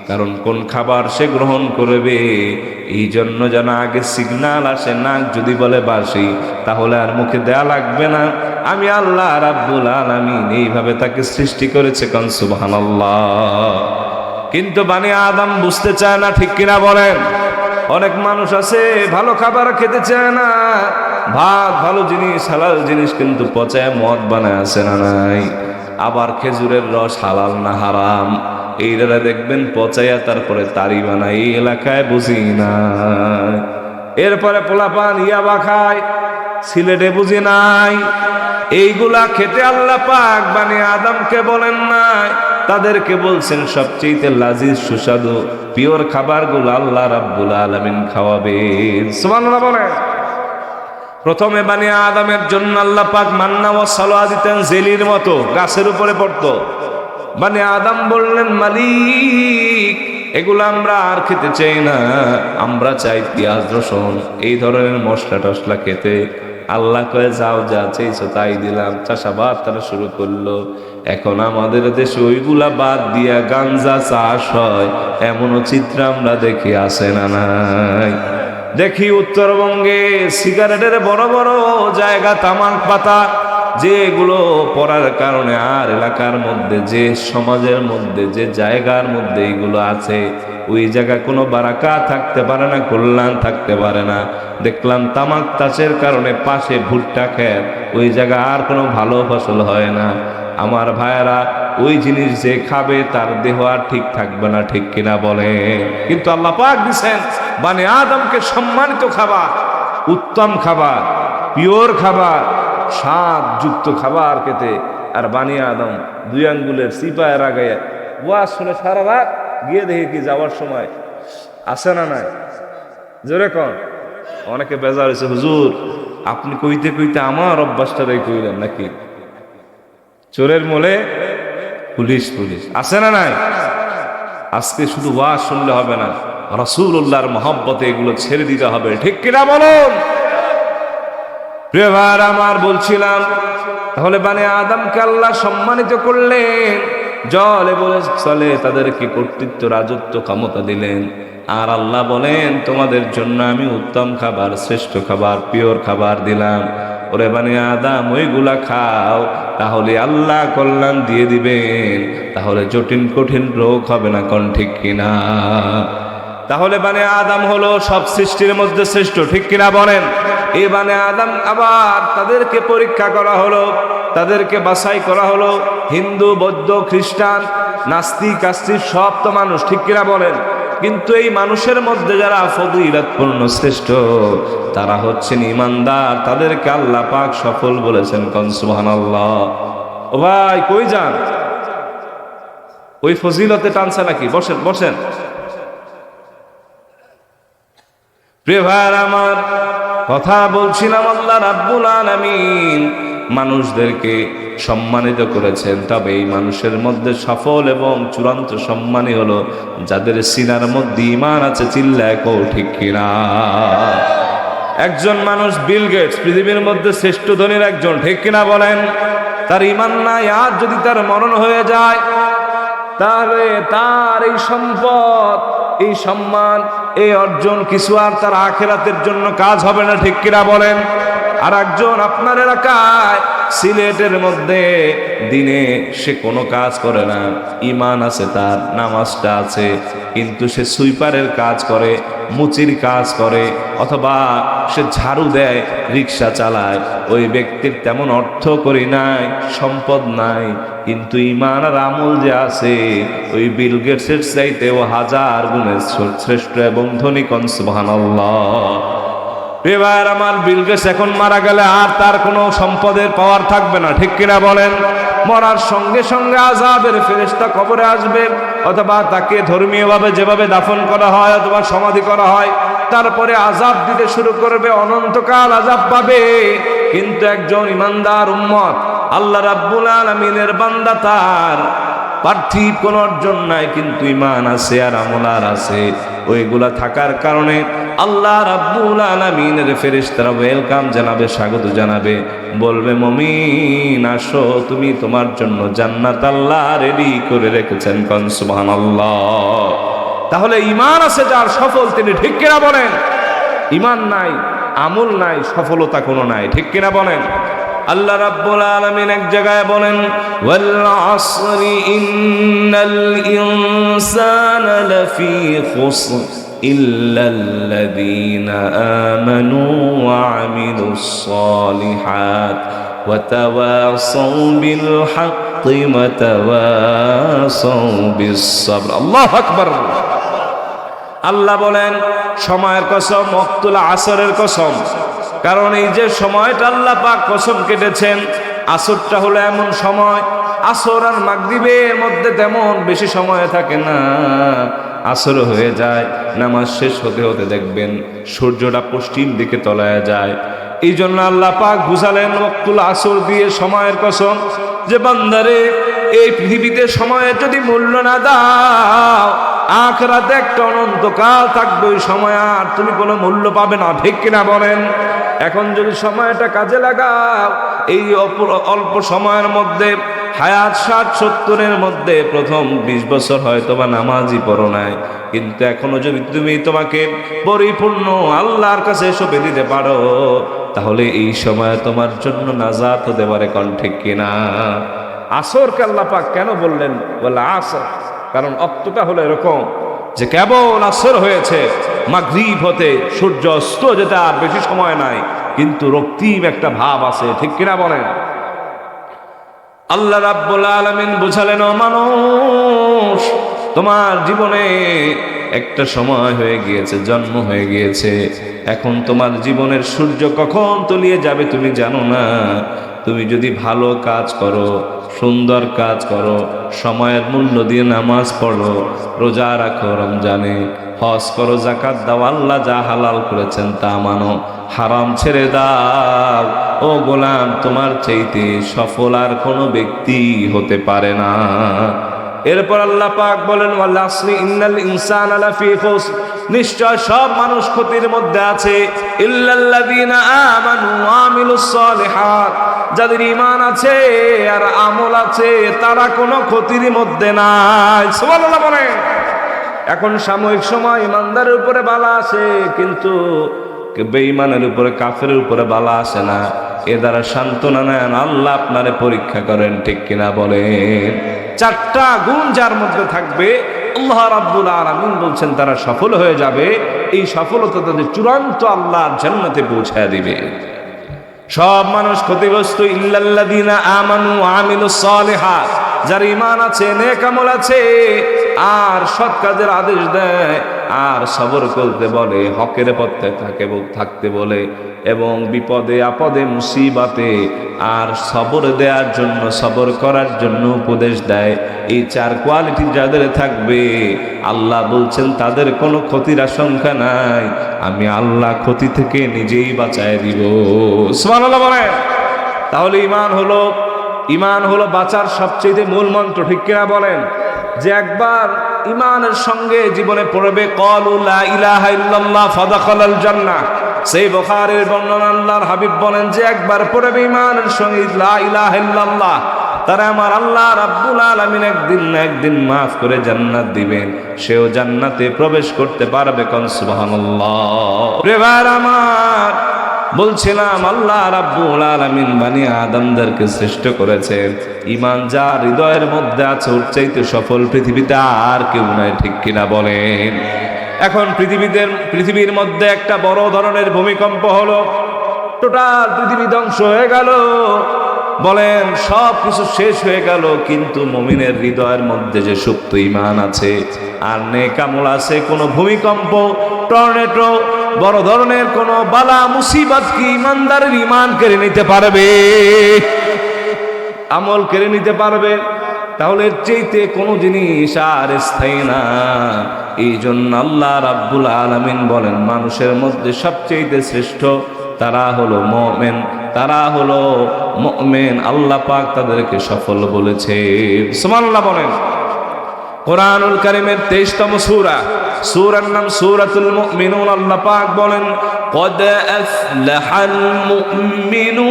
কারণ কোন খাবার সে গ্রহণ করবে এই জন্য যেন আগে সিগন্যাল আসে। নাক যদি বলে বাসি তাহলে আর মুখে দেয়া লাগবে না। আমি আল্লাহ রাব্বুল আলামিন এইভাবে তাকে সৃষ্টি করেছে। কোন সুবহানাল্লাহ। কিন্তু বানি আদম বুঝতে চায় না, ঠিক কিনা বলেন? অনেক মানুষ আছে ভালো খাবার খেতে চায় না, ভাত ভালো জিনিস হালাল জিনিস কিন্তু পচায় মদ বানায়, আছে না নাই? আবার খেজুরের রস হালাল না হারাম এইরা দেখবেন পচাইয়া তারপরে তারি বানায়, এই এলাকায় বুঝি না। এরপরে পোলাপান ইয়াবা খায়, সিলেটে বুঝি নাই। এইগুলা খেতে আল্লাহ পাক বানি আদমকে বলেন নাই, তাদেরকে বলছেন সবচেয়ে লাজিজ সুস্বাদু পিওর খাবারগুলো আল্লাহ রাব্বুল আলামিন খাওয়াবেন। সুবহানাল্লাহ বলেন। প্রথমে বানি আদমের জন্য আল্লাহ পাক মান্না ওয়া সালওয়া দিতেন, জেলির মতো গাছের উপরে পড়তো। বানি আদম বললেন মালিক এগুলো আমরা আর খেতে চাই না, আমরা চাই পেঁয়াজ রসুন এই ধরনের মশলা টসলা খেতে। আল্লাহ কয়ে যাও, যা চাইছো তাই দিলাম। চাষাবাদ তারা শুরু করলো। এখন আমাদের দেশে ওইগুলা বাদ দিয়া গাঞ্জা চাষ হয়, এমনও চিত্র আমরা দেখি, আছে না নাই? দেখি উত্তরবঙ্গে সিগারেটের বড় বড় জায়গা, তামাক পাতা যেগুলো পড়ার কারণে আর এলাকার মধ্যে যে সমাজের মধ্যে যে জায়গার মধ্যে এইগুলো আছে ওই জায়গা কোনো বারাকা থাকতে পারে না, কল্যাণ থাকতে পারে না। দেখলাম তামাক চাষের কারণে পাশে ভুট্টা খেত, ওই জায়গা আর কোনো ভালো ফসল হয় না। আমার ভাইয়েরা ওই জিনিস যে খাবে তার দেহ আর ঠিক থাকবে না, ঠিক কিনা বলে? কিন্তু আল্লাহ পাক দিছেন বানি আদমকে সম্মানিত খাবার, উত্তম খাবার, পিওর খাবার, স্বাদযুক্ত খাবার খেতে। আর বানি আদম 2 আঙ্গুলের সিপায় রাগায় ওয়াজ শুনে সারা রাত গিয়ে দেখে কি যাওয়ার সময় আছে না নাই? জোরে কন। অনেকে বেজার হয়েছে, হুজুর আপনি কইতে কইতে আমার অভ্যাসটাই কইলেন নাকি? চোরের মোলে পুলিশ পুলিশ, আছে না নাই? আজকে শুধু ওয়াজ শুনলে হবে না, রাসূলুল্লাহর মহব্বতে এগুলো ছেড়ে দিতে হবে, ঠিক কিনা বলুন? প্রিয় ভাইরা আমার, বলছিলাম তাহলে বানি আদমকে আল্লাহ সম্মানিত করলেন, জলে বলে চলে তাদেরকে কর্তৃত্ব, রাজত্ব, ক্ষমতা দিলেন। আর আল্লাহ বলেন তোমাদের জন্য আমি উত্তম খাবার, শ্রেষ্ঠ খাবার, পিওর খাবার দিলাম। ওরে বানি আদম ওইগুলা খাও, তাহলে আল্লাহ কল্যাণ দিয়ে দিবেন, তাহলে জটিল কঠিন রোগ হবে না। কোন ঠিক কিনা? তাহলে বানি আদম হলো সব সৃষ্টির মধ্যে শ্রেষ্ঠ, ঠিক কিনা বলেন? এই বানি আদম আবার তাদেরকে পরীক্ষা করা হলো, তাদেরকে বাছাই করা হলো। হিন্দু, বৌদ্ধ, খ্রিস্টান, নাস্তিক, আস্তিক সব তো মানুষ, ঠিক কিনা বলেন? কিন্তু এই মানুষের মধ্যে যারা ফজিলতপূর্ণ শ্রেষ্ঠ তারা হচ্ছেন ঈমানদার, তাদেরকে আল্লাহ পাক সফল বলেছেন। কোন সুবহানাল্লাহ। ও ভাই কই যান? ওই ফজিলতে টানছে নাকি? বসেন বসেন। প্রিয় ভাইরা আমার, কথা বলছিলাম আল্লাহ রাব্বুল আলামিন মানুষদেরকে সম্মানিত করেছেন, তবে এই মানুষের মধ্যে সফল এবং চূড়ান্ত সম্মানই হলো যাদের সিনার মধ্যে ঈমান আছে। চিল্লায় কও ঠিক কিনা? একজন মানুষ বিল গেটস পৃথিবীর মধ্যে শ্রেষ্ঠ ধনীর একজন, ঠিক কিনা বলেন? তার ঈমান নাই, আর যদি তার মরণ হয়ে যায় তাহলে তার এই সম্পদ, এই সম্মান, এই অর্জন কিছু আর তার আখিরাতের জন্য কাজ হবে না, ঠিক কিনা বলেন? আর একজন আপনার এলাকায় সিলেটের মধ্যে দিনে সে কোনো কাজ করে না, ঈমান আছে তার, নামাজটা আছে, কিন্তু সে সুইপারের কাজ করে, মুচির কাজ করে, অথবা সে ঝাড়ু দেয়, রিক্সা চালায়। ওই ব্যক্তির তেমন অর্থ করি নাই, সম্পদ নাই, কিন্তু ঈমান আর আমল যে আছে ওই বিল গেটসের চাইতেও 1000 গুণে শ্রেষ্ঠ এবং ধনী। কোন সুবহানাল্লাহ। এবার আমার বিল গেটস এখন মারা গেলে আর তার কোনো সম্পদের পাওয়ার থাকবে না, ঠিক কিনা বলেন? মরার সঙ্গে সঙ্গে আযাবের ফেরেশতা কবরে আসবে, অথবা তাকে ধর্মীয়ভাবে যেভাবে দাফন করা হয় অথবা সমাধি করা হয়, তারপরে আযাব দিতে শুরু করবে, অনন্তকাল আযাব পাবে। কিন্তু একজন ইমানদার উম্মত, আল্লাহ রাব্বুল আলামিনের বান্দা, তার পার্থিব কোনো অর্জন নাই, কিন্তু ঈমান আছে আর আমল আছে। ওইগুলা থাকার কারণে আল্লাহ রাব্বুল আলামিনের ফেরেশতারা ওয়েলকাম জানাবে, স্বাগত জানাবে, বলবে মুমিন আসো, তুমি তোমার জন্য জান্নাত আল্লাহ রেডি করে রেখেছেন। কোন সুবহানাল্লাহ। তাহলে ঈমান আছে যার, সফল তিনি, ঠিক কিনা বলেন? ঈমান নাই, আমল নাই, সফলতা কোনো নাই, ঠিক কিনা বলেন? আল্লাহ রাব্বুল আলামিন এক জায়গায় বলেন, ওয়াল আসরি ইন্নাল ইনসানা লাফি খুসর ইল্লাল্লাযীনা আমানু ওয়া আমিলুস সালিহাত ওয়া তাওয়াসাউ বিল হাক্কি ওয়া তাওয়াসাউ বিস সাবর। আল্লাহু আকবার। আল্লাহ বলেন সময়ের কসম, ওয়াক্তুল আসরের কসম, কারণ এই যে সময়টা আল্লাহ পাক কসম কেটেছেন, আসরটা হলো এমন সময়, আসর আর মাগরিবের মধ্যে তেমন বেশি সময় থাকে না, আসর হয়ে যায়, নামাজ শেষ হতে হতে দেখবেন সূর্যটা পশ্চিম দিকে তলায় যায়। এই জন্য আল্লাহ পাক বুঝালেন ওয়াক্তুল আসর দিয়ে, সময়ের কসম, যে বান্দারে এই পৃথিবীতে সময়ের যদি মূল্য না দাও, আখিরাতে একটা অনন্তকাল থাকবে, ওই সময় আর তুমি কোনো মূল্য পাবে না, ঠিক কিনা বলেন? এখন যদি সময়টা কাজে লাগাও, এই অল্প সময়ের মধ্যে, হায়াত 60-70-এর মধ্যে প্রথম 20 বছর হয়তো বা নামাজই পড়ো নাই, কিন্তু এখনো যদি তুমি তোমাকে পরিপূর্ণ আল্লাহর কাছে সঁপে দিতে পারো, তাহলে এই সময় তোমার জন্য নাজাত হতে পারে। কোন ঠিক কিনা? আসরকে আল্লাহ পাক কেন বললেন বলে আসর? কারণ অক্তটা হলো এরকম যে কেবল আসর হয়েছে, মাগরিব হতে সূর্য অস্ত যেতে আর বেশি সময় নাই, কিন্তু রক্তিম একটা ভাব আছে, ঠিক কিনা বলেন? আল্লাহ রাব্বুল আলামিন বুঝালেন, ও মানুষ, তোমার জীবনে একটা সময় হয়ে গিয়েছে, জন্ম হয়ে গিয়েছে, এখন তোমার জীবনের সূর্য কখন তলিয়ে যাবে তুমি জানো না। তুমি যদি ভালো কাজ করো, সুন্দর কাজ করো, সময়ের মূল্য দিয়ে নামাজ পড়ো, রোজা রাখো রমজানে, হজ করো, যাকাত দাও, আল্লাহ যা হালাল করেছেন তা মানো, হারাম ছেড়ে দাও, ও গোলাম, তোমার চাইতে সফল আর কোনো ব্যক্তি হতে পারে না। এরপর আল্লাহ পাক বলেন, ওয়াল আসরি ইন্নাল ইনসানা লাফি খুসর, নিশ্চয় সব মানুষ ক্ষতির মধ্যে আছে, ইল্লাল্লাযীনা আমানু ওয়া আমিলুস সালিহাত, যাদের ঈমান আছে আর আমল আছে তারা কোনো ক্ষতির মধ্যে নাই। সুবহানাল্লাহ বলেন। এখন সাময়িক সময় ইমানদারের উপরে বালা আসে, কিন্তু বেঈমানের উপরে, কাফেরের উপরে বালা আসে না। এ দ্বারা সান্ত্বনা নেন, আল্লাহ আপনারে পরীক্ষা করেন, ঠিক কিনা বলেন? 4টা গুণ যার মধ্যে থাকবে, আল্লাহ রাব্বুল আলামিন বলছেন তারা সফল হয়ে যাবে। এই সফলতা তাদের চূড়ান্ত আল্লাহর জান্নাতে পৌঁছায় দিবে। সব মানুষ ক্ষতিগ্রস্ত, ইল্লাল্লাযীনা আমানু ওয়া আমিলুস সালিহাত, যার ঈমান আছে, নেক আমল আছে, আর সৎ কাজের আদেশ দেয়, আর সবর করতে বলে, হকের পথে থাকতে বলে, এবং বিপদে আপদে মুসিবতে আর সবর দেওয়ার জন্য, সবর করার জন্য উপদেশ দেয়। এই 4 কোয়ালিটি যাদের থাকবে, আল্লাহ বলছেন তাদের কোনো ক্ষতির আশঙ্কা নাই, আমি আল্লাহ ক্ষতি থেকে নিজেই বাঁচায় দিব। সুবহানাল্লাহ বলেন। তাহলে ঈমান হলো বাঁচার সবচেয়ে মূল মন্ত্র, ঠিক কিনা বলেন? যে একবার ঈমানের সঙ্গে জীবনে পড়বে ক্বালু লা ইলাহা ইল্লাল্লাহ ফাদাখালাল জান্নাহ, সেই বুখারীর বর্ণনা, আল্লাহর হাবিব বলেন যে একবার পড়বে ঈমানের সঙ্গে লা ইলাহা ইল্লাল্লাহ, তারা আমার আল্লাহ রাব্বুল আলামিন একদিন না একদিন মাফ করে জান্নাত দিবেন, সেও জান্নাতে প্রবেশ করতে পারবে। কোন সুবহানাল্লাহ। প্রিয় ভাইরা আমার, বলছিলাম আল্লাহ রাব্বুল আলামিন বনি আদমদেরকে সৃষ্ট করেছেন ঈমান যার হৃদয়ের মধ্যে আছে ওর চাইতে সফল পৃথিবীতে আর কেউ নাই, ঠিক কিনা বলেন? এখন পৃথিবীর মধ্যে একটা বড় ধরনের ভূমিকম্প হলো, টোটাল পৃথিবী ধ্বংস হয়ে গেল, বলেন সব কিছু শেষ হয়ে গেল, কিন্তু মুমিনের হৃদয়ের মধ্যে যে সুপ্ত ঈমান আছে আর নেক আমল আছে, কোন ভূমিকম্প, টর্নেডো, বড় ধরনের কোন বালা মুসিবত কি ঈমানদারের ঈমান কেড়ে নিতে পারবে? আমল কেড়ে নিতে পারবে? তাহলে এর চাইতে কোনো জিনিস আর স্থায়ী না। এই জন্য আল্লাহ রাব্বুল আলামিন বলেন মানুষের মধ্যে সবচেয়ে শ্রেষ্ঠ তারা হলো মুমিন, তারা হলো মুমিন। আল্লাহ পাক তাদেরকে সফল বলেছে, সুবহানাল্লাহ বলেন। কোরআনুল কারীমের 23তম সূরার নাম সূরাতুল মুমিনুন। আল্লাহ পাক বলেন ক্বাদ আফলাহাল মুমিনুন।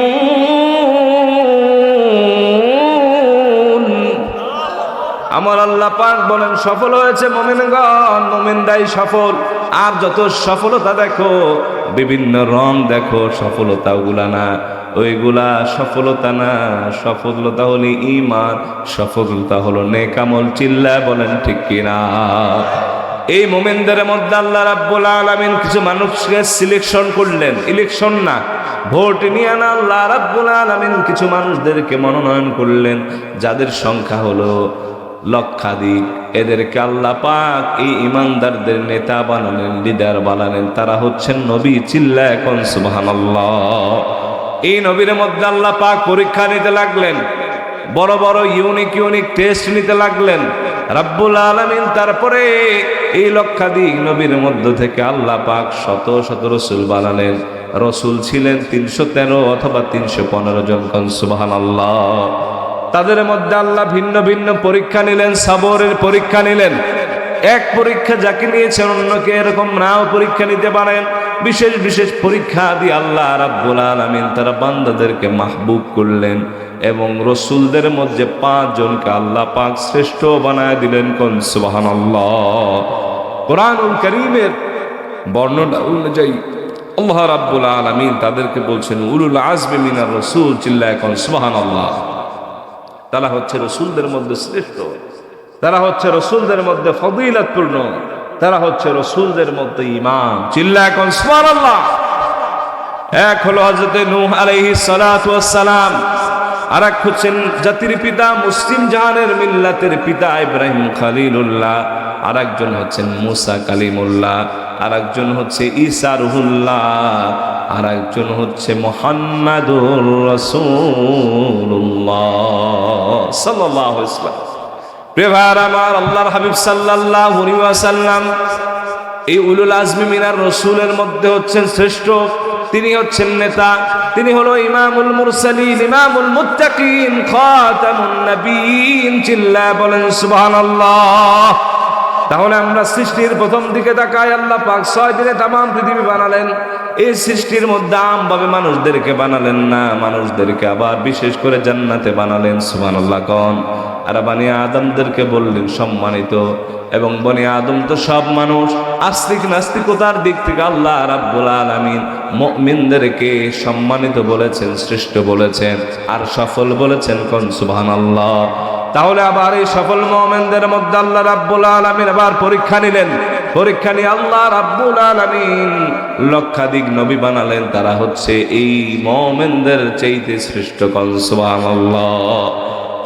আমার আল্লাহ পাক বলেন সফল হয়েছে মুমিনগণ, মুমিনরাই সফল। আর যত সফলতা দেখো, বিভিন্ন রং দেখো, সফলতা ওগুলা না, ওইগুলা সফলতা না। সফলতা হলো ঈমান, সফলতা হলো নেক আমল। চিল্লায় বলেন ঠিক কিনা? এই মুমিনদের মধ্যে আল্লাহ রাব্বুল আলামিন কিছু মানুষকে সিলেকশন করলেন, ইলেকশন না, ভোট নিয়ে না। আল্লাহ রাব্বুল আলামিন কিছু মানুষদেরকে মনোনয়ন করলেন, যাদের সংখ্যা হলো লক্ষাধিক। এদেরকে আল্লাহ পাক এই ইমানদারদের নেতা বানালেন, লিডার বানালেন। তারা হচ্ছেন নবী। চিল্লায় এখন সুবহানাল্লাহ। এই নবীর মধ্যে আল্লাহ পাক পরীক্ষা নিতে লাগলেন, বড় বড় ইউনিক টেস্ট নিতে লাগলেন রাব্বুল আলামিন। তারপরে এই লক্ষাধিক নবীর মধ্য থেকে আল্লাহ পাক শত শত রসুল বানালেন। রসুল ছিলেন 313 অথবা 315 জন। সুবহানাল্লাহ। তাদের মধ্যে আল্লাহ ভিন্ন ভিন্ন পরীক্ষা নিলেন, সবরের পরীক্ষা নিলেন। এক পরীক্ষা যাকে নিয়েছেন অন্যকে এরকম নাও পরীক্ষা নিতে পারেন। বিশেষ বিশেষ পরীক্ষা দিয়ে আল্লাহ রাব্বুল আলামিন তারা বান্দাদেরকে মাহবুব করলেন এবং রসুলদের মধ্যে 5 জনকে আল্লাহ পাক শ্রেষ্ঠ বানায় দিলেন। কোন সুবহানাল্লাহ। কোরআনুল কারীমের বর্ণনা অনুযায়ী আল্লাহ রাব্বুল আলামিন তাদেরকে বলছেন উলুল আজমি মিনার রাসূল। চিল্লায় কোন সুবহানাল্লাহ। তারা হচ্ছে রসুলদের মধ্যে শ্রেষ্ঠ, তারা হচ্ছে রসুলদের মধ্যে ফজিলতপূর্ণ, তারা হচ্ছে রসুলদের মধ্যে ইমাম। চিল্লায় কোন সুবহানাল্লাহ। এক হলো হযরত নূহ আলাইহিস সালাতু ওয়াস সালাম, আর এক হচ্ছেন জাতির পিতা মুসলিম জাহানের মিল্লাতের পিতা ইব্রাহিম খলিলুল্লাহ, আর একজন হচ্ছেন মুসা কালিমুল্লাহ, আর একজন হচ্ছে ঈসা রুহুল্লাহ, আর একজন হচ্ছে মুহাম্মাদুর রাসূলুল্লাহ সাল্লাল্লাহু আলাইহি ওয়াসাল্লাম। প্রিয় ভাইরা আমার, আল্লাহর হাবিব সাল্লাল্লাহু আলাইহি ওয়াসাল্লাম এই উলুল আজমি মিনার রাসূলের মধ্যে হচ্ছেন শ্রেষ্ঠ। তিনি হচ্ছেন নেতা, তিনি হলো ইমামুল মুরসালিন, ইমামুল মুত্তাকিন, খাতামুন নবীন। চিল্লায় বলেন সুবহানাল্লাহ। তাহলে আমরা সৃষ্টির প্রথম দিকে তাকাই, আল্লাহ পাক 6 দিনে তাম পৃথিবী বানালেন। এই সৃষ্টির মধ্যে আমভাবে মানুষদেরকে বানালেন না, মানুষদেরকে আবার বিশেষ করে জান্নাতে বানালেন। সুবহানাল্লাহ কোন। আর বনি আদমদেরকে বললেন সম্মানিত, এবং বনি আদম তো সব মানুষ। আস্তিক নাস্তিকতার দিক থেকে আল্লাহ রাব্বুল আলামিন মুমিনদেরকে সম্মানিত বলেছেন, শ্রেষ্ঠ বলেছেন, আর সফল বলেছেন। কোন সুবহানাল্লাহ। তাহলে আবার এই সফল মুমিনদের মধ্যে আল্লাহ রাব্বুল আলামিন আবার পরীক্ষা নিলেন। পরীক্ষা নিয়ে আল্লাহ রাব্বুল আলামিন লক্ষাধিক নবী বানালেন। তারা হচ্ছে এই মুমিনদের চাইতে শ্রেষ্ঠ। কোন সুবহানাল্লাহ।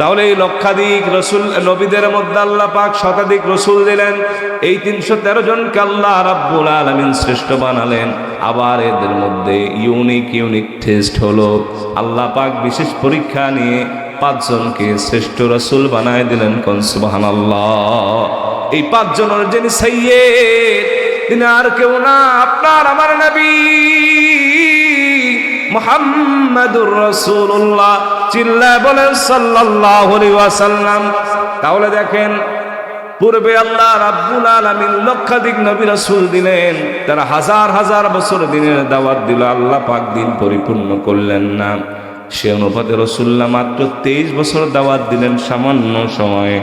তাহলে এই লক্ষাধিক রসুল নবীদের মধ্যে আল্লাহ পাক শতাধিক রসুল দিলেন। এই 313 জনকে আল্লাহ রাব্বুল আলামিন শ্রেষ্ঠ বানালেন। আবার এদের মধ্যে ইউনিক টেস্ট হলো, আল্লাহ পাক বিশেষ পরীক্ষা নিয়ে 5 জনকে শ্রেষ্ঠ রসুল বানায় দিলেন। কোন সুবহানাল্লাহ। এই 5 জনের যিনি সাইয়্যিদ, তিনি আর কেউ না, আপনার আমার নবী মুহাম্মাদুর রাসূলুল্লাহ। চিল্লায় বলেন সাল্লাল্লাহু আলাইহি ওয়াসাল্লাম। তাহলে দেখেন, পূর্বে আল্লাহ রাব্বুল আলামিন লক্ষাধিক নবী রাসূল দিলেন, তারা হাজার হাজার বছর দিনের দাওয়াত দিল, আল্লাহ পাক দিন পরিপূর্ণ করলেন না। সে অনুপাতে রাসূলুল্লাহ মাত্র 23 বছর দাওয়াত দিলেন, সামান্য সময়ে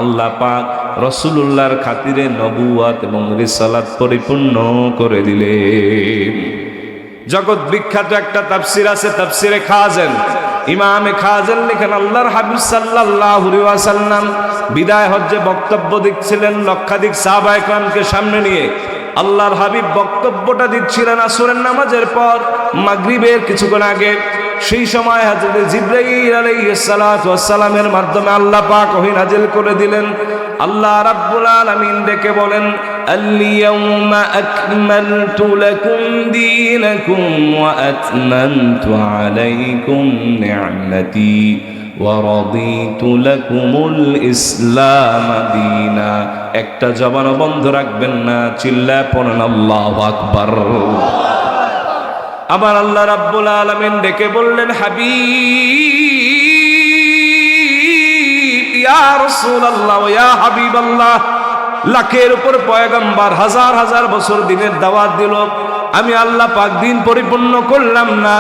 আল্লাহ পাক রাসূলুল্লাহর খাতিরে নবুয়ত এবং রিসালাত পরিপূর্ণ করে দিলেন। জগৎ বিখ্যাত একটা তাফসির আছে, তাফসিরে খাজেন, ইমামে খাজেন লিখেন আল্লাহর হাবিব সাল্লাল্লাহু আলাইহি ওয়াসাল্লাম বিদায় হজ্জে বক্তব্য দিচ্ছিলেন লক্ষাধিক সাহাবায়ে কেরামকে সামনে নিয়ে। আল্লাহর হাবিব বক্তব্যটা দিচ্ছিলেন আসরের নামাজের পর, মাগরিবের কিছুক্ষণ আগে। সেই সময় হযরত জিবরাইল আলাইহিস সালাতু ওয়াস সালামের মাধ্যমে আল্লাহ পাক ওহী নাযিল করে দিলেন। আল্লাহ রাব্বুল আলামিন ডেকে বলেন, আল-ইয়াউমা আকমালতু লাকুম দীনাকুম ওয়া আতমামতু আলাইকুম নি'মাতি ওয়া রাদিতু লাকুমুল ইসলাম দীনা। একটা জবানও বন্ধ রাখবেন না, চিল্লায় পড়েন আল্লাহু আকবার। আবার আল্লাহ রাব্বুল আলামিন ডেকে বললেন, হাবিব ইয়া রাসূলুল্লাহ ইয়া হাবিবাল্লাহ, লাখের উপর পয়গম্বর হাজার হাজার বছর দিনের দাওয়াত দিল, আমি আল্লাহ পাক দিন পরিপূর্ণ করলাম না।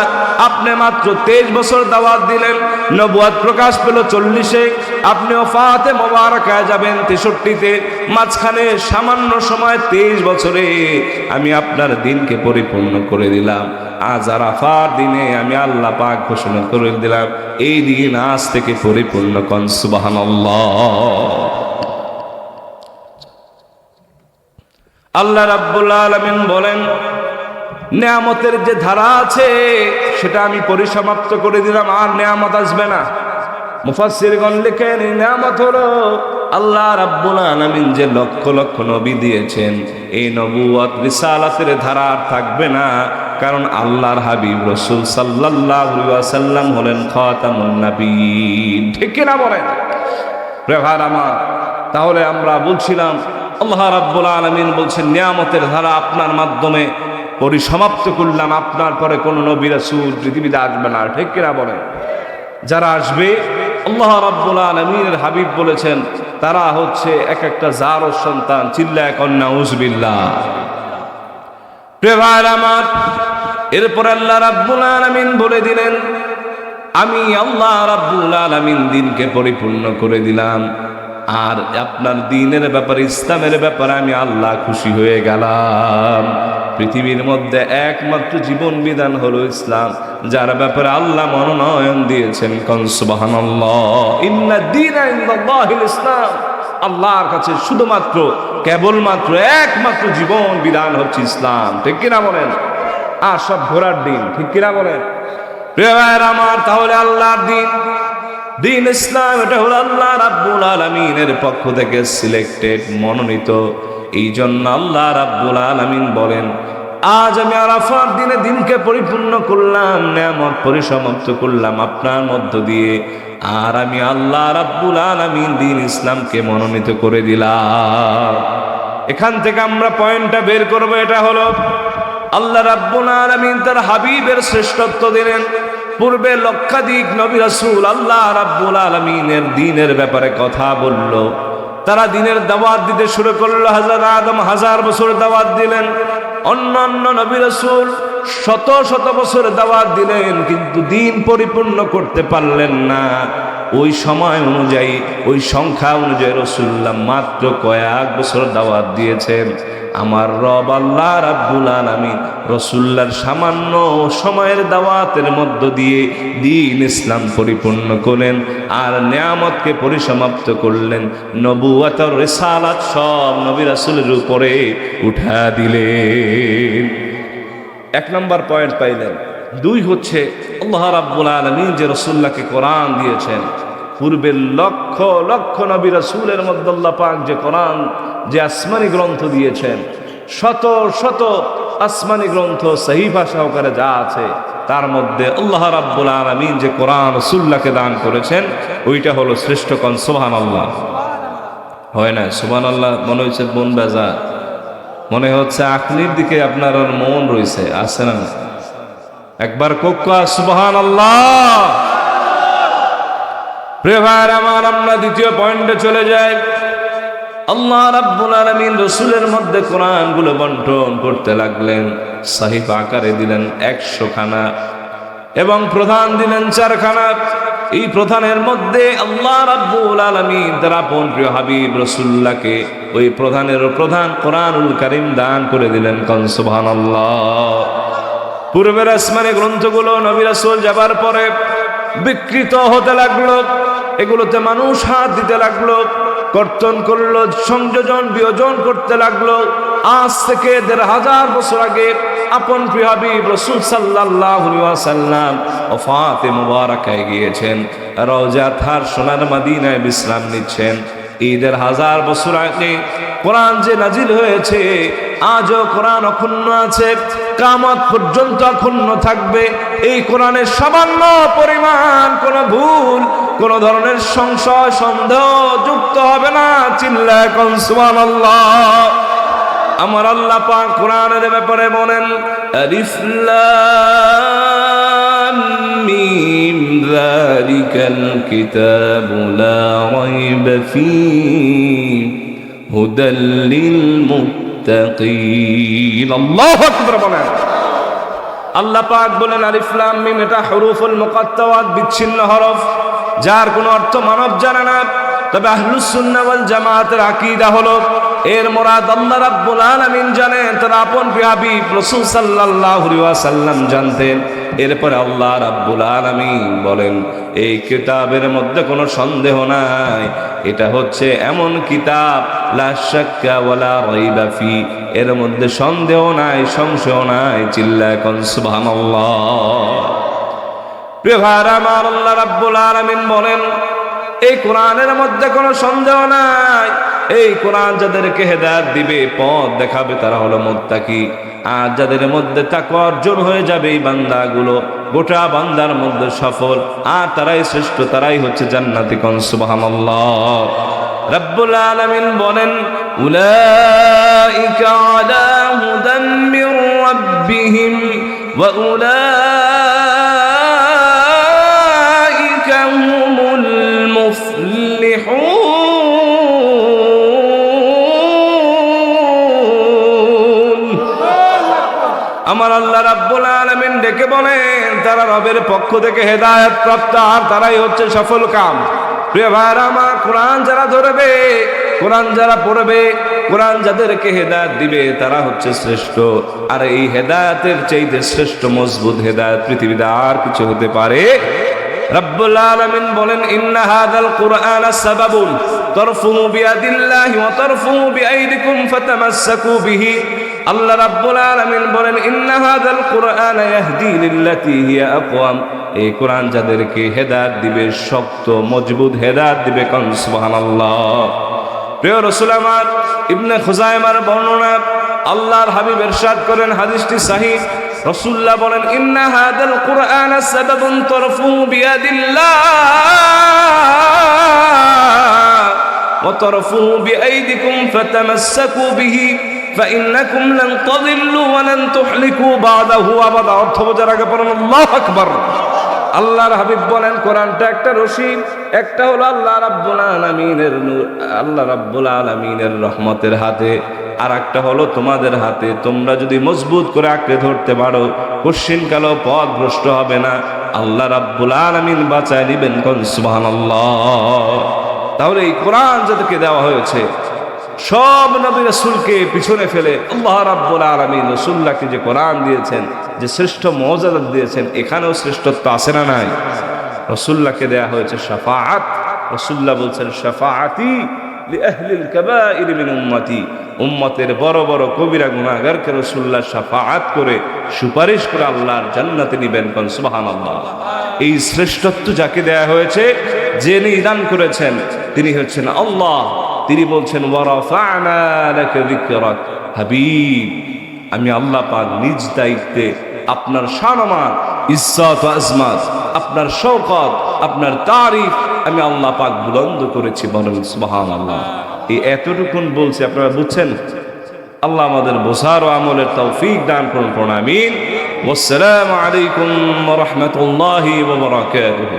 আপনি মাত্র 23 বছর দাওয়াত দিলেন, নবুয়ত প্রকাশ পেল 40-এ, আপনি ওফাতে মোবারকায় যাবেন 63-তে। মাঝখানে সামান্য সময় 23 বছরে আমি আপনার দিনকে পরিপূর্ণ করে দিলাম। আজ আরাফার দিনে আমি আল্লাহ পাক ঘোষণা করে দিলাম, এই দিন আজ থেকে পরিপূর্ণ। কোন সুবহানাল্লাহ। আল্লাহ রাব্বুল আলামিন বলেন, নেয়ামতের যে ধারা আছে সেটা আমি পরিসমাপ্ত করে দিলাম, আর নেয়ামত আসবে না। মুফাসসিরগণ লিখেন, এই নেয়ামত হলো আল্লাহ রাব্বুল আলামিন যে লক্ষ লক্ষ নবী দিয়েছেন, এই নবুয়ত রিসালাতের ধারা আর থাকবে না। কারণ আল্লাহর হাবিব রাসূল সাল্লাল্লাহু আলাইহি ওয়াসাল্লাম হলেন খাতামুন নবীয়্যিন। ঠিক কি না বলেন রে ভাই আমার? তাহলে আমরা বলছিলাম আল্লাহ রাব্বুল আলামিন বলছেন, নিয়ামতের ধারা আপনার মাধ্যমে পরিসমাপ্ত করলাম, আপনার পরে কোনো নবী রাসূল পৃথিবীতে আসবে না। ঠিক কিনা বলেন? যারা আসবে আল্লাহ রাব্বুল আলামিনের হাবিব বলেছেন তারা হচ্ছে এক একটা জারর সন্তান। চিল্লায় কন্যা নাউজুবিল্লাহ। প্রিয় ভাইরা আমার, এরপর আল্লাহ রাব্বুল আলামিন বলে দিলেন, আমি আল্লাহ রাব্বুল আলামিন দিনকে পরিপূর্ণ করে দিলাম, আর আপনার দ্বীনের ব্যাপারে, ইসলামের ব্যাপারে আমি আল্লাহ খুশি হয়ে গেলাম। পৃথিবীর মধ্যে একমাত্র জীবন বিধান হলো ইসলাম, যার ব্যাপারে আল্লাহ মনোনয়ন দিয়েছেন। কোন সুবহানাল্লাহ। ইন্না দীনা ইনদাল্লাহিল ইসলাম। আল্লাহর কাছে শুধুমাত্র কেবলমাত্র একমাত্র জীবন বিধান হচ্ছে ইসলাম। ঠিক কিনা বলেন? আর সব ঘোড়ার দিন। ঠিক কিনা বলেন? প্রিয় ভাইরা আমার, তাহলে আল্লাহর দিন, দিন ইসলাম, এটা হলো আল্লাহ রাব্বুল আলামিনের পক্ষ থেকে সিলেক্টেড, মনোনীত। এই জন্য আল্লাহ রাব্বুল আলামিন বলেন, আজ আমি আরাফার দিনে দিনকে পরিপূর্ণ করলাম, নিয়ামত পরিসমাপ্ত করলাম আপনার মধ্য দিয়ে, আর আমি আল্লাহ রাব্বুল আলামিন দিন ইসলামকে মনোনীত করে দিলাম। এখান থেকে আমরা পয়েন্টটা বের করব, এটা হলো আল্লাহ রাব্বুল আলামিন তার হাবিবের শ্রেষ্ঠত্ব দিলেন। পূর্বে লক্ষাধিক নবী রাসূল আল্লাহ রাব্বুল আলামিনের দ্বীনের ব্যাপারে কথা বলল, তারা দ্বীনের দাওয়াত দিতে শুরু করলো। হযরত আদম 1000 বছর দাওয়াত দিলেন, অন্যান্য নবী রাসূল শত শত বছর দাওয়াত দিলেন, কিন্তু দ্বীন পরিপূর্ণ করতে পারলেন না। ওই সময় অনুযায়ী, ওই সংখ্যা অনুযায়ী রাসূলুল্লাহ মাত্র কয়েক বছর দাওয়াত দিয়েছেন। আমার রব আল্লাহ রাব্বুল আলামিন রাসূলুল্লাহর সামান্য সময়ের দাওয়াতের মধ্য দিয়ে দ্বীন ইসলাম পরিপূর্ণ করলেন, আর নিয়ামতকে পরিসমাপ্ত করলেন। নবুয়ত আর রিসালাত সব নবী রাসূলের উপরে উঠা দিলেন। 1 নম্বর পয়েন্ট পাইলেন। 2 হচ্ছে আল্লাহ রাব্বুল আলামিন যে রাসূলুল্লাহকে কোরআন দিয়েছেন, পূর্বের লক্ষ লক্ষ নবী রাসূলের মধ্যে আল্লাহ পাক যে কোরআন, যে আসমানি গ্রন্থ দিয়েছেন, শত শত আসমানি গ্রন্থ সহিফা সহকারে যা আছে, তার মধ্যে আল্লাহ রাব্বুল আলামিন যে কোরআন রাসূলুল্লাহকে দান করেছেন, ওইটা হলো শ্রেষ্ঠ। কোন সুবহানাল্লাহ। হয় না সুবহানাল্লাহ? মনে হচ্ছে মন বেজা, মনে হচ্ছে আখনির দিকে আপনার মন রয়েছে, আছে না? একবার কোক্কা সুবহানাল্লাহ। প্রিয় ভাইরা আমার, আমরা দ্বিতীয় পয়েন্টে চলে যাই। আল্লাহ রাব্বুল আলামিন রাসূলের মধ্যে কোরআনগুলো বন্টন করতে লাগলেন। সাহিফা আকারে দিলেন 100 খানা, এবং প্রধান দিলেন 4 খানা। এই প্রধানের মধ্যে আল্লাহ রাব্বুল আলামিন তার আপন প্রিয় হাবিব রাসূলুল্লাহকে ওই প্রধানের প্রধান কোরআনুল কারীম দান করে দিলেন। কোন সুবহানাল্লাহ। পূর্বের আসমানি গ্রন্থগুলো নবী রাসূল যাবার পরে বিকৃত হতে লাগলো, এগুলোতে মানুষ হাত দিতে লাগলো, কর্তন করলো, সংযোজন বিয়োজন করতে লাগলো। আজ থেকে ১৫০০ বছর আগে আপন প্রিয় হাবিব রাসূল সাল্লাল্লাহু আলাইহি ওয়াসাল্লাম ওফাতে মুবারাকায় গিয়েছেন, রওজা থার সোনার মদিনায় বিশ্রাম নিচ্ছেন। এই ১৫০০ বছর আগে কোরআন যে নাজিল হয়েছে, আজও কোরআন অক্ষুণ্ণ আছে, কিয়ামত পর্যন্ত অক্ষুণ্ণ থাকবে। এই কোরআনের সামান্য পরিমাণ কোনো ভুল, কোন ধরনের সংশয় সন্দেহ যুক্ত হবে না। চিল্লায় কোন সুবহানাল্লাহ। আমার আল্লাহ পাক কোরআনের ব্যাপারে বলেন, আলিফ লাম মিম যালিকাল কিতাবু লা রাইবা ফীহি হুদাল লিল মুত্তাকিন। আল্লাহু আকবার বলেন। আল্লাহ পাক বলেন আলিফ লাম মিম, এটা হুরুফুল মুকাত্তাওয়াত, বিচ্ছিন্ন হরফ, যার কোনো অর্থ মানব জানে না। তবে আহলুস সুন্নাহ ওয়াল জামাতের আকীদা হলো এর মুরাদ আল্লাহ রাব্বুল আলামিন জানেন, তার আপন হাবিব রাসূল সাল্লাল্লাহু আলাইহি ওয়াসাল্লাম জানতেন। এরপরে আল্লাহ রাব্বুল আলামিন বলেন, এই কিতাবের মধ্যে কোনো সন্দেহ নাই, এটা হচ্ছে এমন কিতাব লা শাক্কা ওয়ালা রাইবা ফি, এর মধ্যে সন্দেহ নাই, সংশয় নাই। চিল্লায় কোন সুবহানাল্লাহ। প্রিয় ভাইরা আমার, আল্লাহ রাব্বুল আলামিন বলেন, এই কোরআনের মধ্যে কোনো সন্দেহ নাই, এই কোরআন যাদেরকে হেদায়েত দিবে, পথ দেখাবে, তারা হলো মুত্তাকি। আর যাদের মধ্যে তাকওয়া অর্জন হয়ে যাবে, এই বান্দাগুলো গোটা বান্দার মধ্যে সফল, আর তারাই শ্রেষ্ঠ, তারাই হচ্ছে জান্নাতি। কোন সুবহানাল্লাহ। রাব্বুল আলামিন বলেন, উলাইকা আলা হুদাম মির রাব্বিহিম ওয়া উলাইকা হুমুল মুফলিহুন। আমার আল্লাহ রাব্বুল আলামিন ডেকে বলেন, তারা রবের পক্ষ থেকে হেদায়েত প্রাপ্ত, আর তারাই হচ্ছে সফল কাম। প্রিয় ভাইরা আমার, কোরআন যারা ধরবে, কোরআন যারা পড়বে, কোরআন যাদেরকে হেদায়েত দিবে, তারা হচ্ছে শ্রেষ্ঠ। আর এই হেদায়েতের চাইতে শ্রেষ্ঠ মজবুত হেদায়েত পৃথিবীতে আর কিছু হতে পারে। রাব্বুল আলামিন বলেন, ইন্না হাযাল কুরআনা সাবাবুন তারফুহু বিয়াদিল্লাহি ওয়া তারফুহু বিআইদিকুম ফাতামাসসাকু বিহি। আল্লাহ রাব্বুল আলামিন বলেন, ইন্না হাযাল কুরআনা ইয়াহদি লিল্লাতী হিয়া আকওয়াম, এই কোরআন যাদেরকে হেদায়েত দিবে, শক্ত মজবুত হেদায়েত দিবে। কোন সুবহানাল্লাহ। প্রিয় রাসূল আমার, ইবনে খুজাইমার বর্ণনা, আল্লাহর হাবিব ইরশাদ করেন, হাদিসটি সহিহ। রাসূলুল্লাহ বলেন, ইন্না হাযাল কুরআনা সাবাবুন তারফুহু বিয়াদিল্লাহ ওয়া তারফুহু বিআইদিকুম ফাতামাসসাকু বিহি ফাইন্নাকুম লান তাযিল্লু ওয়া লান তুহলিকু বা'দাহু আবাদা। অর্থ বোঝার আগে পড়ুন আল্লাহু আকবার। আল্লাহর হাবিব বলেন, কোরআনটা একটা রশি, একটা হলো আল্লাহ রাব্বুল আলামিনের নূর, আল্লাহ রাব্বুল আলামিনের রহমতের হাতে, আর একটা হলো তোমাদের হাতে। তোমরা যদি মজবুত করে আঁকড়ে ধরতে পারো, কোশ্চিন কালো পথ ভ্রষ্ট হবে না, আল্লাহ রাব্বুল আলামিন বাঁচায় দিবেন। কোন সুবহানাল্লাহ। তাহলে এই কোরআন যাদেরকে দেওয়া হয়েছে, সব নবী রাসূলকে পিছনে ফেলে আল্লাহ রাব্বুল আলামিন রাসূলুল্লাহকে যে কোরআন দিয়েছেন, যে শ্রেষ্ঠ মর্যাদা দিয়েছেন, এখানেও শ্রেষ্ঠত্ব আছে না নাই? রাসূলুল্লাহকে দেয়া হয়েছে শাফাআত। রাসূলুল্লাহ বলছেন, শাফাআতি লিআহলিল কাবাইর মিন উম্মতি, উম্মতের বড় বড় কবিরা গুনাহগারকে রাসূলুল্লাহ শাফাআত করে সুপারিশ করে আল্লাহর জান্নাতে নিবেন। কোন সুবহানাল্লাহ। এই শ্রেষ্ঠত্ব যাকে দেয়া হয়েছে, যিনি দান করেছেন, তিনি হচ্ছেন আল্লাহ। তিনি বলছেন, ওয়া রাফা'না লাকা যিকরাক, হাবিব, আমি আল্লাহ পাক নিজ দায়িত্বে আপনার শানমান, ইজ্জত ও আজমত, আপনার শওকত, আপনার তারিফ আমি আল্লাহ পাক বুলন্দ করেছি। বলেন সুবহানাল্লাহ। এই এতটুকুন বলছি, আপনারা বুঝছেন? আল্লাহ আমাদের বোঝার ও আমলের তৌফিক দান করুন। আমিন। ওয়াসসালামু আলাইকুম ওয়া রাহমাতুল্লাহি ওয়া বারাকাতুহু।